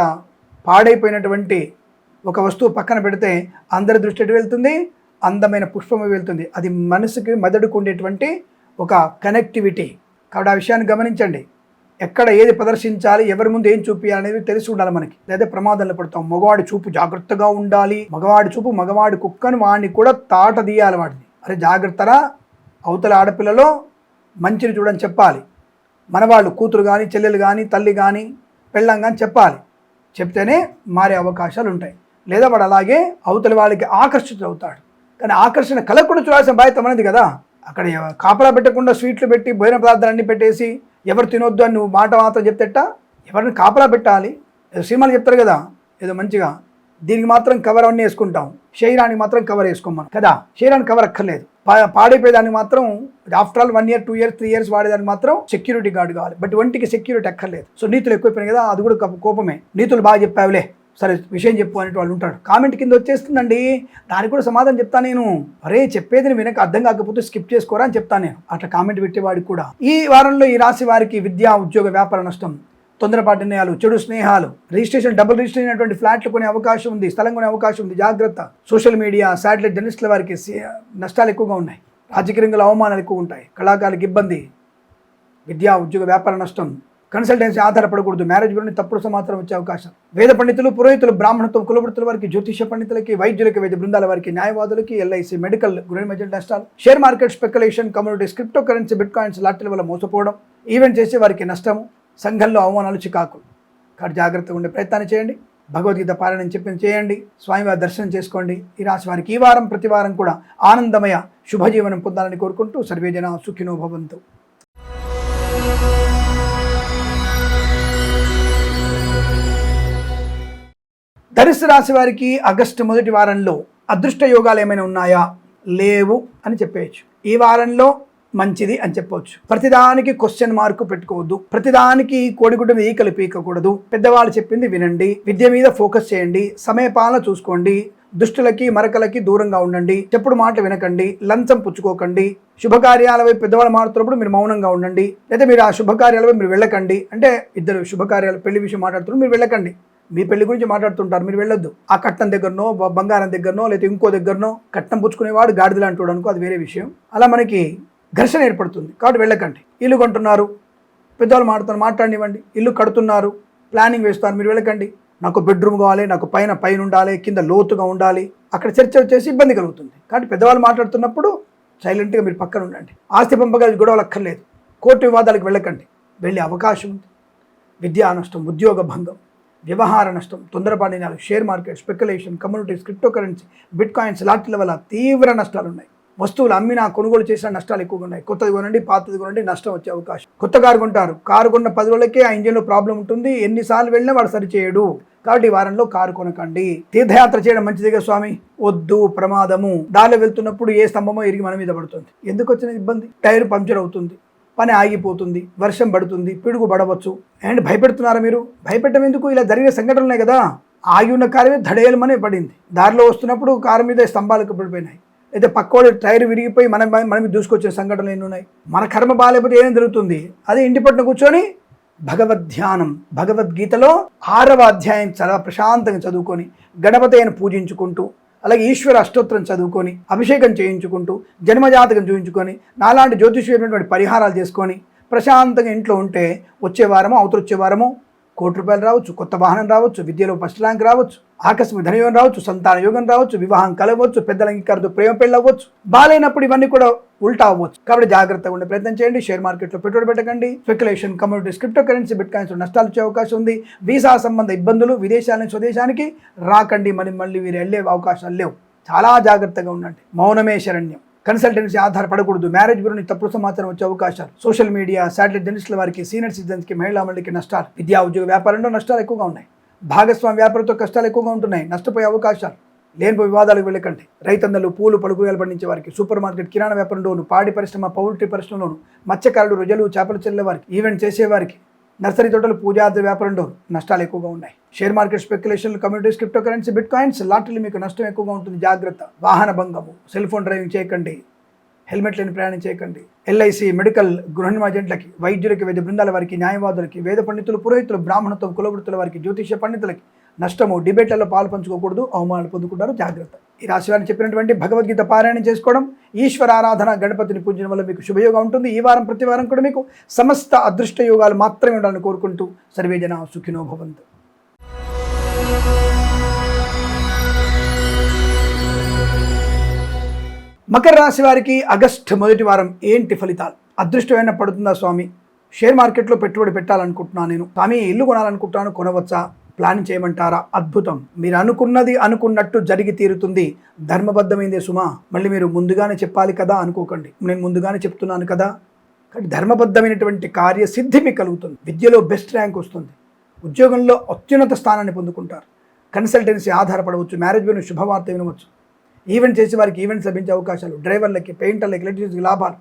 పాడైపోయినటువంటి ఒక వస్తువు పక్కన పెడితే అందరి దృష్టి ఎటు వెళ్తుంది? అందమైన పుష్పము వెళ్తుంది. అది మనసుకి మెదడుకు ఉండేటువంటి ఒక కనెక్టివిటీ. కాబట్టి ఆ విషయాన్ని గమనించండి. ఎక్కడ ఏది ప్రదర్శించాలి, ఎవరి ముందు ఏం చూపించాలి అనేది తెలిసి ఉండాలి మనకి, లేదా ప్రమాదంలో పడతాం. మగవాడి చూపు జాగ్రత్తగా ఉండాలి. మగవాడి చూపు మగవాడి కుక్కను వాడిని కూడా తాట తీయాలి వాడిని. అరే జాగ్రత్తరా, అవతల ఆడపిల్లలో మంచిని చూడని చెప్పాలి. మనవాళ్ళు కూతురు కానీ, చెల్లెలు కానీ, తల్లి కానీ, పెళ్ళం కానీ చెప్పాలి. చెప్తేనే మారే అవకాశాలు ఉంటాయి. లేదా వాడు అలాగే అవతలి వాళ్ళకి ఆకర్షితులవుతాడు. కానీ ఆకర్షణ కలగకుండా చూడాల్సిన బాధ్యత మనది కదా. అక్కడ కాపలా పెట్టకుండా స్వీట్లు పెట్టి భోజన పదార్థాలన్నీ పెట్టేసి ఎవరు తినొద్దు అని నువ్వు మాట మాత్రం చెప్తేట ఎవరిని కాపలా పెట్టాలి? సినిమాలు చెప్తారు కదా, ఏదో మంచిగా దీనికి మాత్రం కవర్ అన్నీ వేసుకుంటాం, శరీరానికి మాత్రం కవర్ వేసుకోమని కదా. శరీరానికి కవర్ అక్కర్లేదు. పాడైపోయేదానికి మాత్రం after all 1 year 2 years 3 years వాడేదానికి మాత్రం సెక్యూరిటీ గార్డ్ కావాలి. బట్ ఒంటికి సెక్యూరిటీ అక్కర్లేదు. సో నీతులు ఎక్కువైపోయినాయి కదా, అది కూడా కోపమే. నీతులు బాగా చెప్పావులే, సరే విషయం చెప్పు అనేటి వాళ్ళు ఉంటాడు. కామెంట్ కింద వచ్చేస్తుందండి, దానికి కూడా సమాధానం చెప్తాను నేను. అరే చెప్పేది వినక అర్థం కాకపోతే స్కిప్ చేసుకోరా అని చెప్తాను నేను. అట్లా కామెంట్ పెట్టేవాడికి కూడా. ఈ వారంలో ఈ రాశి వారికి విద్యా ఉద్యోగ వ్యాపార నష్టం, తొందరపాటు నిర్ణయాలు, చెడు స్నేహాలు, డబుల్ రిజిస్ట్రేషన్ అయినటువంటి ఫ్లాట్లు కొనే అవకాశం ఉంది, స్థలం కొనే అవకాశం ఉంది, జాగ్రత్త. సోషల్ మీడియా, శాటిలైట్ జర్నలిస్టుల వారికి నష్టాలు ఎక్కువగా ఉన్నాయి. రాజకీయ రంగంలో అవమానాలు ఎక్కువ ఉంటాయి. కళాకారులకు ఇబ్బంది, విద్యా ఉద్యోగ వ్యాపార నష్టం. కన్సల్టెన్సీ ఆధారపడకూడదు. మ్యారేజ్ గురించి తప్పుడు సమాచారం వచ్చే అవకాశం. వేద పండితులు, పురోహితులు, బ్రాహ్మణత్వం, కులవృత్తుల వారికి, జ్యోతిష పండితులకి, వైద్యులకి, వైద్య బృందాల వారికి, న్యాయవాదులకి, ఎల్ఐసి, మెడికల్, గృహ మధ్య నష్టాలు. Share market, speculation, communities, crypto currency, bitcoins, లాటరీల వల్ల మోసపోవడం, ఈవెంట్ చేసే వారికి నష్టము, సంఘంలో అవమానాలు, చికాకులు. కాబట్టి జాగ్రత్తగా ఉండే ప్రయత్నాన్ని చేయండి. భగవద్గీత పారాయణం చెప్పింది చేయండి. స్వామివారి దర్శనం చేసుకోండి. ఈ రాశి వారికి ఈ వారం ప్రతి వారం కూడా ఆనందమయ శుభజీవనం పొందాలని కోరుకుంటూ సర్వేజన సుఖినో భవంతు. ధనుస్సు రాశి వారికి ఆగస్టు మొదటి వారంలో అదృష్ట యోగాలు ఏమైనా ఉన్నాయా? లేవు అని చెప్పేయచ్చు. ఈ వారంలో మంచిది అని చెప్పవచ్చు. ప్రతిదానికి క్వశ్చన్ మార్కు పెట్టుకోవద్దు. ప్రతిదానికి కోడిగుడ్డ ఈకలు పీకకూడదు. పెద్దవాళ్ళు చెప్పింది వినండి. విద్య మీద ఫోకస్ చేయండి. సమయపాలన చూసుకోండి. దుష్టులకి మరకలకి దూరంగా ఉండండి. చెప్పుడు మాటలు వినకండి. లంచం పుచ్చుకోకండి. శుభకార్యాలపై పెద్దవాళ్ళు మాట్లాడుతున్నప్పుడు మీరు మౌనంగా ఉండండి. లేదా మీరు ఆ శుభకార్యాలపై మీరు వెళ్ళకండి. అంటే ఇద్దరు శుభకార్యాలు పెళ్లి విషయం మాట్లాడుతున్నారు, మీరు వెళ్ళకండి. మీ పెళ్లి గురించి మాట్లాడుతుంటారు, మీరు వెళ్ళొద్దు. ఆ కట్నం దగ్గరనో బంగారం దగ్గరనో లేదా ఇంకో దగ్గరనో కట్నం పుచ్చుకునేవాడు గాడిదలు అంటాడు అనుకో, అది వేరే విషయం. అలా మనకి ఘర్షణ ఏర్పడుతుంది. కాబట్టి వెళ్ళకండి. ఇల్లు కొంటున్నారు, పెద్దవాళ్ళు మాట్లాడనివ్వండి. ఇల్లు కడుతున్నారు, ప్లానింగ్ వేస్తారు, మీరు వెళ్ళకండి. నాకు బెడ్రూమ్ కావాలి, నాకు పైన ఉండాలి, కింద లోతుగా ఉండాలి, అక్కడ చర్చ వచ్చేసి ఇబ్బంది కలుగుతుంది. కాబట్టి పెద్దవాళ్ళు మాట్లాడుతున్నప్పుడు సైలెంట్గా మీరు పక్కన ఉండండి. ఆస్తి పంపకాలు గొడవలు అక్కర్లేదు. కోర్టు వివాదాలకు వెళ్ళకండి. వెళ్ళే అవకాశం ఉంది. విద్యా నష్టం, ఉద్యోగ భంగం, వ్యవహార నష్టం, తొందరపాటు నిర్ణయాలు, share market, speculation, communities, crypto currency, bit coins లాంటి వల్ల తీవ్ర నష్టాలు ఉన్నాయి. వస్తువులు అమ్మినా కొనుగోలు చేసిన నష్టాలు ఎక్కువగా ఉన్నాయి. కొత్తది కొనండి, పాతది కొనండి, నష్టం వచ్చే అవకాశం. కొత్త కారు కొంటారు, కారు కొన్న 10 రోజులకే ఆ ఇంజిన్లో ప్రాబ్లం ఉంటుంది. ఎన్నిసార్లు వెళ్ళినా వాడు సరిచేయడు. కాబట్టి ఈ వారంలో కారు కొనకండి. తీర్థయాత్ర చేయడం మంచిదిగా స్వామి, వద్దు, ప్రమాదము. దారిలో వెళ్తున్నప్పుడు ఏ స్తంభమో ఇరిగి మన మీద పడుతుంది. ఎందుకు వచ్చిన ఇబ్బంది? టైర్ పంక్చర్ అవుతుంది, పని ఆగిపోతుంది, వర్షం పడుతుంది, పిడుగు పడవచ్చు. అండ్ భయపెడుతున్నారా మీరు? భయపెట్టడం ఎందుకు? ఇలా జరిగిన సంఘటనలే కదా. ఆగి ఉన్న కారు మీద ధడేలమనే పడింది. దారిలో వస్తున్నప్పుడు కారు మీద స్తంభాలకు పడిపోయినాయి. అయితే పక్కోడు టైర్ విరిగిపోయి మనం దూసుకొచ్చిన సంఘటనలు ఎన్ని ఉన్నాయి. మన కర్మ బాగాలేకపోతే ఏం జరుగుతుంది? అదే ఇంటి పట్టున కూర్చొని భగవద్ధ్యానం, భగవద్గీతలో 6వ అధ్యాయం చాలా ప్రశాంతంగా చదువుకొని గణపతి అయిన పూజించుకుంటూ, అలాగే ఈశ్వర అష్టోత్తరం చదువుకొని, అభిషేకం చేయించుకుంటూ, జన్మజాతకం చూపించుకొని, నాలాంటి జ్యోతిష్యమైనటువంటి పరిహారాలు చేసుకొని ప్రశాంతంగా ఇంట్లో ఉంటే వచ్చే వారమో అవతలొచ్చే వారమో ₹1,00,00,000 రావచ్చు, కొత్త వాహనం రావచ్చు, విద్యలో ఫస్ట్ ర్యాంక్ రావచ్చు, ఆకస్మిక ధనయోగం రావచ్చు, సంతాన యోగం రావచ్చు, వివాహం కలవచ్చు, పెద్దల అంగీకారంతో ప్రేమ పెళ్ళి అవ్వచ్చు. బాలైనప్పుడు ఇవన్నీ కూడా ఉల్టా అవ్వచ్చు. కాబట్టి జాగ్రత్తగా ఉండే ప్రయత్నం చేయండి. షేర్ మార్కెట్లో పెట్టుబడి పెట్టకండి. Speculation, communities, crypto currency, bit coins నష్టాలు వచ్చే అవకాశం ఉంది. వీసా సంబంధ ఇబ్బందులు, విదేశాల నుంచి స్వదేశానికి రాకండి. మళ్ళీ వీరు వెళ్ళే అవకాశాలు లేవు. చాలా జాగ్రత్తగా ఉండండి. మౌనమే శరణ్యం. కన్సల్టెన్సీ ఆధారపడకూడదు. మ్యారేజ్ గురించి తప్పుడు సమాచారం వచ్చే అవకాశాలు, సోషల్ మీడియా, శాటిలైట్ జర్నలిస్టుల వారికి, సీనియర్ సిటిజన్స్కి, మహిళా మండలికి నష్టాలు, విద్యా ఉద్యోగ వ్యాపారంలో నష్టాలు ఎక్కువగా ఉన్నాయి. భాగస్వామి వ్యాపారంతో కష్టాలు ఎక్కువగా ఉంటున్నాయి, నష్టపోయే అవకాశాలు. లేనిపోయి వివాదాలకు వెళ్ళకండి. రైతన్నలు, పూలు, పలుకురాలు పండించే వారికి, సూపర్ మార్కెట్, కిరాణా వ్యాపారంలోను, పాడి పరిశ్రమ, పౌల్ట్రీ పరిశ్రమలోను, మత్స్యకారులు, రొయ్యలు, చేపలు చెల్లే వారికి, ఈవెంట్ చేసేవారికి, నర్సరీ తోటలు, పూజాద్ర వ్యాపారంలో నష్టాలు ఎక్కువగా ఉన్నాయి. Share market, speculation, communities, crypto currency, bitcoins, లాటరీలు మీకు నష్టం ఎక్కువగా ఉంటుంది. జాగ్రత్త. వాహన భంగము, సెల్ ఫోన్ డ్రైవింగ్ చేయకండి, హెల్మెట్ లేని ప్రయాణం చేయకండి. ఎల్ఐసి, మెడికల్, గృహ ఏజెంట్లకి, వైద్యులకి, వైద్య బృందాల వారికి, న్యాయవాదులకి, వేద పండితులు, పురోహితులు, బ్రాహ్మణత్వం, కులవృత్తుల వారికి, జ్యోతిష పండితులకి నష్టము. డిబేట్లలో పాలు పంచుకోకూడదు, అవమానాలు పొందుకుంటారు. జాగ్రత్త. ఈ రాశి వారిని చెప్పినటువంటి భగవద్గీత పారాయణం చేసుకోవడం, ఈశ్వర ఆరాధన, గణపతిని పూజించడం వల్ల మీకు శుభయోగం ఉంటుంది. ఈ వారం ప్రతి వారం కూడా మీకు సమస్త అదృష్ట యోగాలు మాత్రమే ఉండాలని కోరుకుంటూ సర్వే జన సుఖినో భవంతు. మకర రాశి వారికి ఆగస్టు మొదటి వారం ఏంటి ఫలితాలు? అదృష్టమైన పడుతుందా స్వామి? షేర్ మార్కెట్లో పెట్టుబడి పెట్టాలనుకుంటున్నాను నేను. స్వామి ఇల్లు కొనాలనుకుంటున్నాను, కొనవచ్చా? ప్లాన్ చేయమంటారా? అద్భుతం. మీరు అనుకున్నది అనుకున్నట్టు జరిగి తీరుతుంది. ధర్మబద్ధమైందే సుమా. మళ్ళీ మీరు ముందుగానే చెప్పాలి కదా అనుకోకండి. నేను ముందుగానే చెప్తున్నాను కదా. కానీ ధర్మబద్ధమైనటువంటి కార్యసిద్ధి మీకు కలుగుతుంది. విద్యలో బెస్ట్ ర్యాంక్ వస్తుంది. ఉద్యోగంలో అత్యున్నత స్థానాన్ని పొందుకుంటారు. కన్సల్టెన్సీ ఆధారపడవచ్చు. మ్యారేజ్ విన శుభవార్త వినవచ్చు. ఈవెంట్ చేసే వారికి ఈవెంట్స్ లభించే అవకాశాలు, డ్రైవర్లకి, పెయింటర్లకి, ఎలక్ట్రీషియన్స్కి లాభాలు,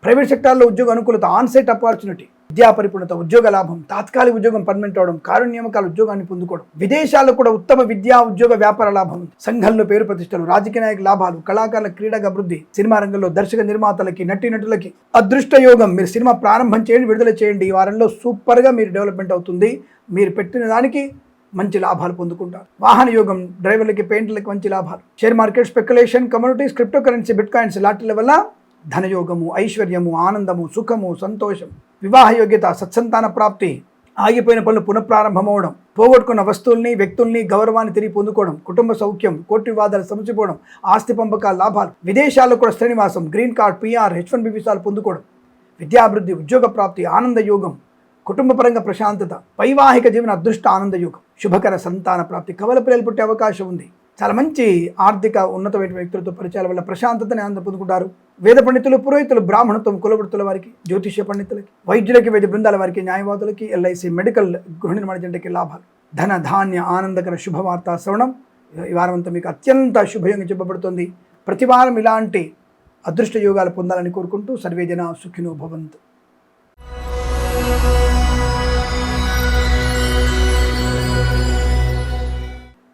ప్రైవేట్ సెక్టార్లో ఉద్యోగ అనుకూలత, ఆన్సైట్ ఆపర్చునిటీ, విద్యా పరిపూర్ణత, ఉద్యోగ లాభం, తాత్కాలిక ఉద్యోగం పర్మనెంట్ అవడం, కారుణ్యమకాల ఉద్యోగాన్ని పొందుకోవడం, విదేశాల్లో కూడా ఉత్తమ విద్యా ఉద్యోగ వ్యాపార లాభం, సంఘంలో పేరు ప్రతిష్టలు, రాజకీయ నాయక లాభాలు, కళాకారుల క్రీడగా అభివృద్ధి, సినిమా రంగంలో దర్శక నిర్మాతలకి, నటీనటులకి అదృష్ట యోగం. మీరు సినిమా ప్రారంభం చేయండి, విడుదల చేయండి. ఈ వారంలో సూపర్గా మీరు డెవలప్మెంట్ అవుతుంది. మీరు పెట్టిన దానికి మంచి లాభాలు పొందుకుంటారు. వాహన యోగం, డ్రైవర్లకి, పెయింటర్లకి మంచి లాభాలు. Share market, speculation, communities, crypto currency, bitcoins లాటరీల వల్ల ధనయోగము, ఐశ్వర్యము, ఆనందము, సుఖము, సంతోషం, వివాహ యోగ్యత, సత్సంతాన ప్రాప్తి, ఆగిపోయిన పనులు పునఃప్రారంభమవడం, పోగొట్టుకున్న వస్తువుల్ని, వ్యక్తుల్ని, గౌరవాన్ని తిరిగి పొందుకోవడం, కుటుంబ సౌఖ్యం, కోర్టు వివాదాలు సమసిపోవడం, ఆస్తి పంపకాల లాభాలు, విదేశాల్లో కూడా Srinivasam, green card, PR, H1B వీసాలు పొందుకోవడం, విద్యాభివృద్ధి, ఉద్యోగ ప్రాప్తి, ఆనంద యోగం, కుటుంబపరంగా ప్రశాంతత, వైవాహిక జీవన అదృష్ట ఆనంద యోగం, శుభకర సంతాన ప్రాప్తి, కవల పిల్లలు పుట్టే అవకాశం ఉంది. చాలా మంచి ఆర్థిక ఉన్నతమైన వ్యక్తులతో పరిచయాల వల్ల ప్రశాంతతని ఆనందం పొందుకుంటారు. వేద పండితులు, పురోహితులు, బ్రాహ్మణత్వం, కులవృత్తుల వారికి, జ్యోతిష్య పండితులకి, వైద్యులకి, వైద్య బృందాల వారికి, న్యాయవాదులకి, ఎల్ఐసి, మెడికల్, గృహ నిర్మాణ జంటకి లాభాలు. ధన ధాన్య ఆనందకర శుభవార్త శ్రవణం. ఈ వారం అంతా మీకు అత్యంత శుభయోగం చెప్పబడుతుంది. ప్రతి వారం ఇలాంటి అదృష్ట యోగాలు పొందాలని కోరుకుంటూ సర్వే జన సుఖినో భవంతు.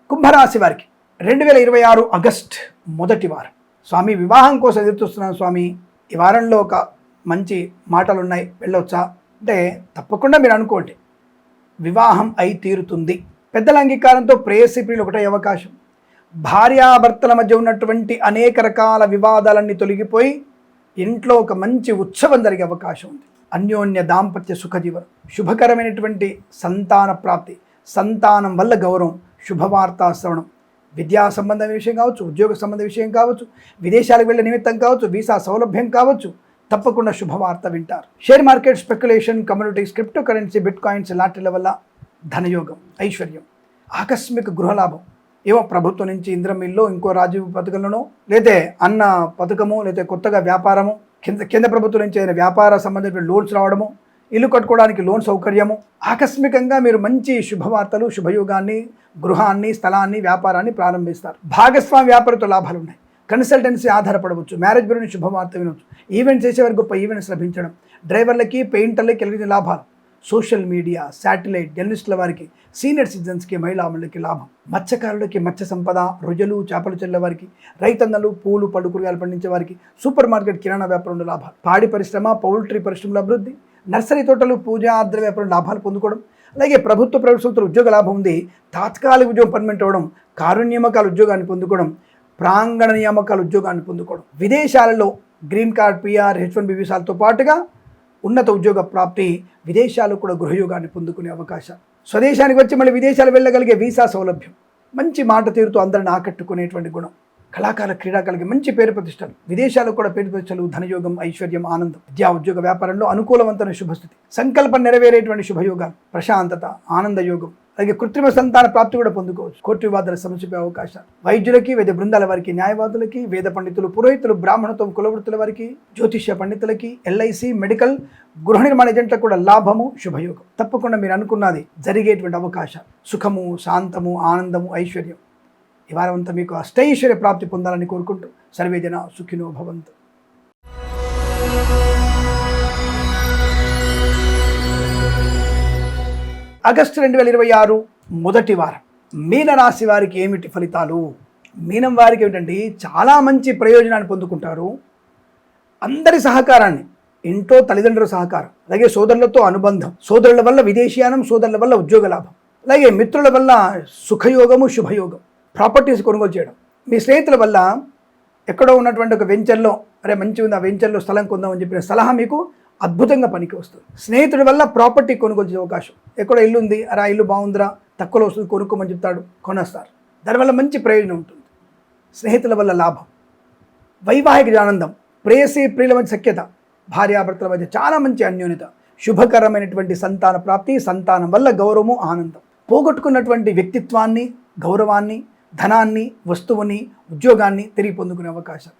కుంభరాశి వారికి 2026 ఆగస్ట్ మొదటి వారం. స్వామి వివాహం కోసం ఎదురుచూస్తున్నాను స్వామి, ఈ వారంలో ఒక మంచి మాటలు ఉన్నాయి, వెళ్ళొచ్చా అంటే తప్పకుండా మీరు అనుకోండి, వివాహం అయి తీరుతుంది. పెద్దల అంగీకారంతో ప్రేయసి ప్రియులు ఒకటే అవకాశం. భార్యాభర్తల మధ్య ఉన్నటువంటి అనేక రకాల వివాదాలన్నీ తొలగిపోయి ఇంట్లో ఒక మంచి ఉత్సవం జరిగే అవకాశం ఉంది. అన్యోన్య దాంపత్య సుఖజీవనం, శుభకరమైనటువంటి సంతాన ప్రాప్తి, సంతానం వల్ల గౌరవం, శుభవార్తా శ్రవణం. విద్యా సంబంధమైన విషయం కావచ్చు, ఉద్యోగ సంబంధ విషయం కావచ్చు, విదేశాలకు వెళ్ళే నిమిత్తం కావచ్చు, వీసా సౌలభ్యం కావచ్చు, తప్పకుండా శుభవార్త వింటారు. Share market, speculation, communities, crypto currency, bitcoins లాంటిల వల్ల ధనయోగం, ఐశ్వర్యం, ఆకస్మిక గృహలాభం. ఏవో ప్రభుత్వం నుంచి ఇంద్రమిల్లో, ఇంకో రాజీవ్ పథకంలోనో, లేదా అన్న పథకము, లేదా కొత్తగా వ్యాపారము, కేంద్ర ప్రభుత్వం నుంచి ఏదైనా వ్యాపార సంబంధించిన లోన్స్ రావడము, ఇల్లు కట్టుకోవడానికి లోన్ సౌకర్యము. ఆకస్మికంగా మీరు మంచి శుభవార్తలు, శుభయోగాన్ని, గృహాన్ని, స్థలాన్ని, వ్యాపారాన్ని ప్రారంభిస్తారు. భాగస్వామి వ్యాపారంతో లాభాలు ఉన్నాయి. కన్సల్టెన్సీ ఆధారపడవచ్చు. మ్యారేజ్ బ్యూరోని శుభవార్త వినవచ్చు. ఈవెంట్స్ చేసేవారికి గొప్ప ఈవెంట్స్ లభించడం. డ్రైవర్లకి, పెయింటర్లకి కలిగిన లాభాలు. సోషల్ మీడియా, శాటిలైట్, జర్నలిస్టుల వారికి, సీనియర్ సిటిజన్స్కి, మహిళామణులకి లాభం. మత్స్యకారులకి మత్స్య సంపద, రొయ్యలు, చేపలు చెల్లె వారికి, రైతన్నలు, పూలు, పళ్ళు, కూరగాయలు పండించే వారికి, సూపర్ మార్కెట్, కిరాణా వ్యాపారంలో లాభాలు. పాడి పరిశ్రమ, పౌల్ట్రీ పరిశ్రమల అభివృద్ధి, నర్సరీ తోటలు, పూజా ఆద్ర వ్యాపారం లాభాలు పొందుకోవడం. అలాగే ప్రభుత్వ ప్రైవేట్ సంస్థల ఉద్యోగ లాభం ఉంది. తాత్కాలిక ఉద్యోగం పర్మనెంట్ అవ్వడం, కారుణ్య నియామకాల ఉద్యోగాన్ని పొందుకోవడం, ప్రాంగణ నియామకాల ఉద్యోగాన్ని పొందుకోవడం. విదేశాలలో గ్రీన్ కార్డ్, పిఆర్, H1B వీసాలతో పాటుగా ఉన్నత ఉద్యోగ ప్రాప్తి. విదేశాలు కూడా గృహయోగాన్ని పొందుకునే అవకాశం. స్వదేశానికి వచ్చి మళ్ళీ విదేశాలు వెళ్ళగలిగే వీసా సౌలభ్యం. మంచి మాట తీరుతో అందరిని ఆకట్టుకునేటువంటి గుణం. కళాకార, క్రీడాకారులకి మంచి పేరు ప్రతిష్టలు. విదేశాలకు కూడా పేరు ప్రతిష్టలు, ధనయోగం, ఐశ్వర్యం, ఆనందం. విద్యా, ఉద్యోగ, వ్యాపారంలో అనుకూలవంతమైన శుభస్థితి. సంకల్పం నెరవేరేటువంటి శుభయోగాలు, ప్రశాంతత, ఆనందయోగం. అలాగే కృత్రిమ సంతాన ప్రాప్తి కూడా పొందుకోవచ్చు. కోర్టు వివాదాల సమస్యపై అవకాశాలు. వైద్యులకి, వైద్య బృందాల వారికి, న్యాయవాదులకి, వేద పండితులు, పురోహితులు, బ్రాహ్మణత్వం, కులవృత్తుల వారికి, జ్యోతిష్య పండితులకి, ఎల్ఐసి, మెడికల్, గృహ నిర్మాణ ఏజెంట్లకు కూడా లాభము, శుభయోగం. తప్పకుండా మీరు అనుకున్నది జరిగేటువంటి అవకాశాలు. సుఖము, శాంతము, ఆనందము, ఐశ్వర్యం. ఈ వారం అంతా మీకు అష్టైశ్వర్య ప్రాప్తి పొందాలని కోరుకుంటూ సర్వే జన సుఖినో భవంతు. ఆగస్టు 2026 మొదటి వారం. మీనరాశి వారికి ఏమిటి ఫలితాలు? మీనం వారికి ఏమిటండి, చాలా మంచి ప్రయోజనాన్ని పొందుకుంటారు. అందరి సహకారాన్ని, ఇంట్లో తల్లిదండ్రుల సహకారం, అలాగే సోదరులతో అనుబంధం, సోదరుల వల్ల విదేశీయానం, సోదరుల వల్ల ఉద్యోగ లాభం, అలాగే మిత్రుల వల్ల సుఖయోగము, శుభయోగం. ప్రాపర్టీస్ కొనుగోలు చేయడం. మీ స్నేహితుల వల్ల ఎక్కడో ఉన్నటువంటి ఒక వెంచర్లో, అరే మంచి ఉంది ఆ వెంచర్లో స్థలం కొందామని చెప్పిన సలహా మీకు అద్భుతంగా పనికి వస్తుంది. స్నేహితుడి వల్ల ప్రాపర్టీ కొనుగోలు చేసే అవకాశం. ఎక్కడో ఇల్లు ఉంది, అరే ఆ ఇల్లు బాగుందిరా, తక్కువలో వస్తుంది, కొనుక్కోమని చెప్తాడు, కొనేస్తారు. దానివల్ల మంచి ప్రయోజనం ఉంటుంది. స్నేహితుల వల్ల లాభం. వైవాహిక ఆనందం, ప్రేయసి ప్రియుల మధ్య సఖ్యత, భార్యాభర్తల మధ్య చాలా మంచి అన్యోన్యత, శుభకరమైనటువంటి సంతాన ప్రాప్తి, సంతానం వల్ల గౌరవము, ఆనందం. పోగొట్టుకున్నటువంటి వ్యక్తిత్వాన్ని, గౌరవాన్ని, ధనాన్ని, వస్తువుని, ఉద్యోగాన్ని తిరిగి పొందుకునే అవకాశం.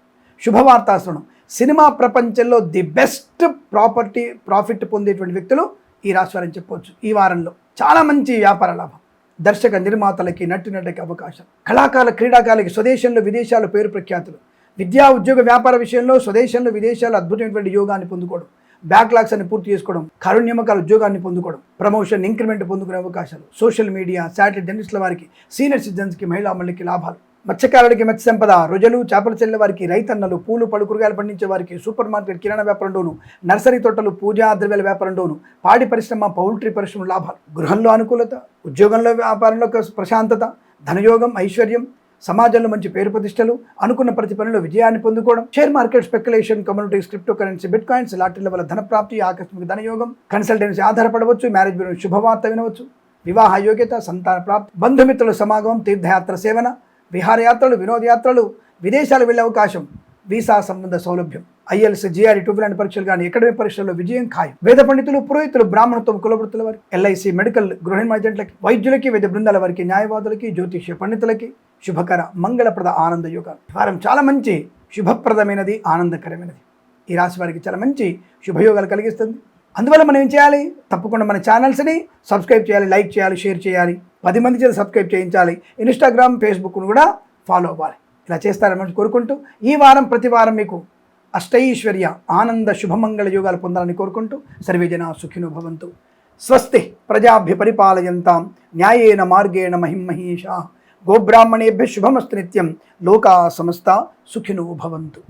శుభవార్తాశ్రవణం. సినిమా ప్రపంచంలో ది బెస్ట్ ప్రాఫిట్ పొందేటువంటి వ్యక్తులు ఈ రాశి వారని చెప్పవచ్చు. ఈ వారంలో చాలా మంచి వ్యాపార లాభం. దర్శక, నిర్మాతలకి, నటులకి అవకాశం. కళాకారుల, క్రీడాకారులకి స్వదేశంలో, విదేశాల్లో పేరు ప్రఖ్యాతులు. విద్యా, ఉద్యోగ, వ్యాపార విషయంలో స్వదేశంలో, విదేశాల్లో అద్భుతమైనటువంటి యోగాన్ని పొందుకోవడం, బ్యాక్లాగ్స్ అన్ని పూర్తి చేసుకోవడం, కారుణ్యమకాల ఉద్యోగాన్ని పొందుకోవడం, ప్రమోషన్, ఇంక్రిమెంట్ పొందుకునే అవకాశాలు. సోషల్ మీడియా, శాటిలైట్, జర్నలిస్టుల వారికి, సీనియర్ సిటిజన్స్కి, మహిళామణులకి లాభాలు. మత్స్యకారులకి మత్స్య సంపద, రొయ్యలు, చేపలు చెల్లె వారికి, రైతన్నలు, పూలు, పళ్ళు, కూరగాయలు పండించే వారికి, సూపర్ మార్కెట్, కిరాణా వ్యాపారంలోను, నర్సరీ తోటలు, పూజా ద్రవ్యాల వ్యాపారంలోను, పాడి పరిశ్రమ, పౌల్ట్రీ పరిశ్రమ లాభాలు. గృహంలో అనుకూలత, ఉద్యోగంలో, వ్యాపారంలో ధనయోగం, ధనయోగం, ఐశ్వర్యం, సమాజంలో మంచి పేరు ప్రతిష్టలు, అనుకున్న ప్రతి పనిలో విజయాన్ని పొందుకోవడం. Share market, speculation, communities, crypto currency, bitcoins లాంటిల వల్ల ధన ప్రాప్తి, ఆకస్మిక ధనయోగం. కన్సల్టెన్సీ ఆధారపడవచ్చు. మ్యారేజ్ బ్యూరో శుభవార్త వినవచ్చు. వివాహ యోగ్యత, సంతాన ప్రాప్తి, బంధుమిత్రుల సమాగమం, తీర్థయాత్ర సేవన, విహారయాత్రలు, వినోదయాత్రలు, విదేశాలు వెళ్ళే అవకాశం, వీసా సంబంధ సౌలభ్యం. IELTS, GRE, TOEFL పరీక్షలు కానీ అకాడమిక్ పరీక్షల్లో విజయం ఖాయం. వేద పండితులు, పురోహితులు, బ్రాహ్మణత్వం, కులవృత్తుల వారికి, LIC, మెడికల్, గృహ నిర్మాణ ఏజెంట్లకి, వైద్యులకి, వైద్య బృందాల వారికి, న్యాయవాదులకి, జ్యోతిష్య పండితులకి, శుభకర మంగళప్రద ఆనంద యోగాలు. వారం చాలా మంచి శుభప్రదమైనది, ఆనందకరమైనది. ఈ రాశి వారికి చాలా మంచి శుభయోగాలు కలిగిస్తుంది. అందువల్ల మనం ఏం చేయాలి? తప్పకుండా మన ఛానల్స్ని సబ్స్క్రైబ్ చేయాలి, లైక్ చేయాలి, షేర్ చేయాలి, 10 మంది చేత సబ్స్క్రైబ్ చేయించాలి. ఇన్స్టాగ్రామ్, ఫేస్బుక్ను కూడా ఫాలో అవ్వాలి. ఇలా చేస్తారని కోరుకుంటూ ఈ వారం ప్రతి వారం మీకు అష్టైశ్వర్య ఆనంద శుభమంగళ యోగాలు పొందాలని కోరుకుంటూ సర్వే జనా సుఖినో భవంతు. స్వస్తి ప్రజాభ్య పరిపాలయంతాం న్యాయేన మార్గేణ మహిమహేషా. గోబ్రాహ్మణేభ్య శుభమస్తు నిత్యం. లోకా సమస్త సుఖినో భవంతు.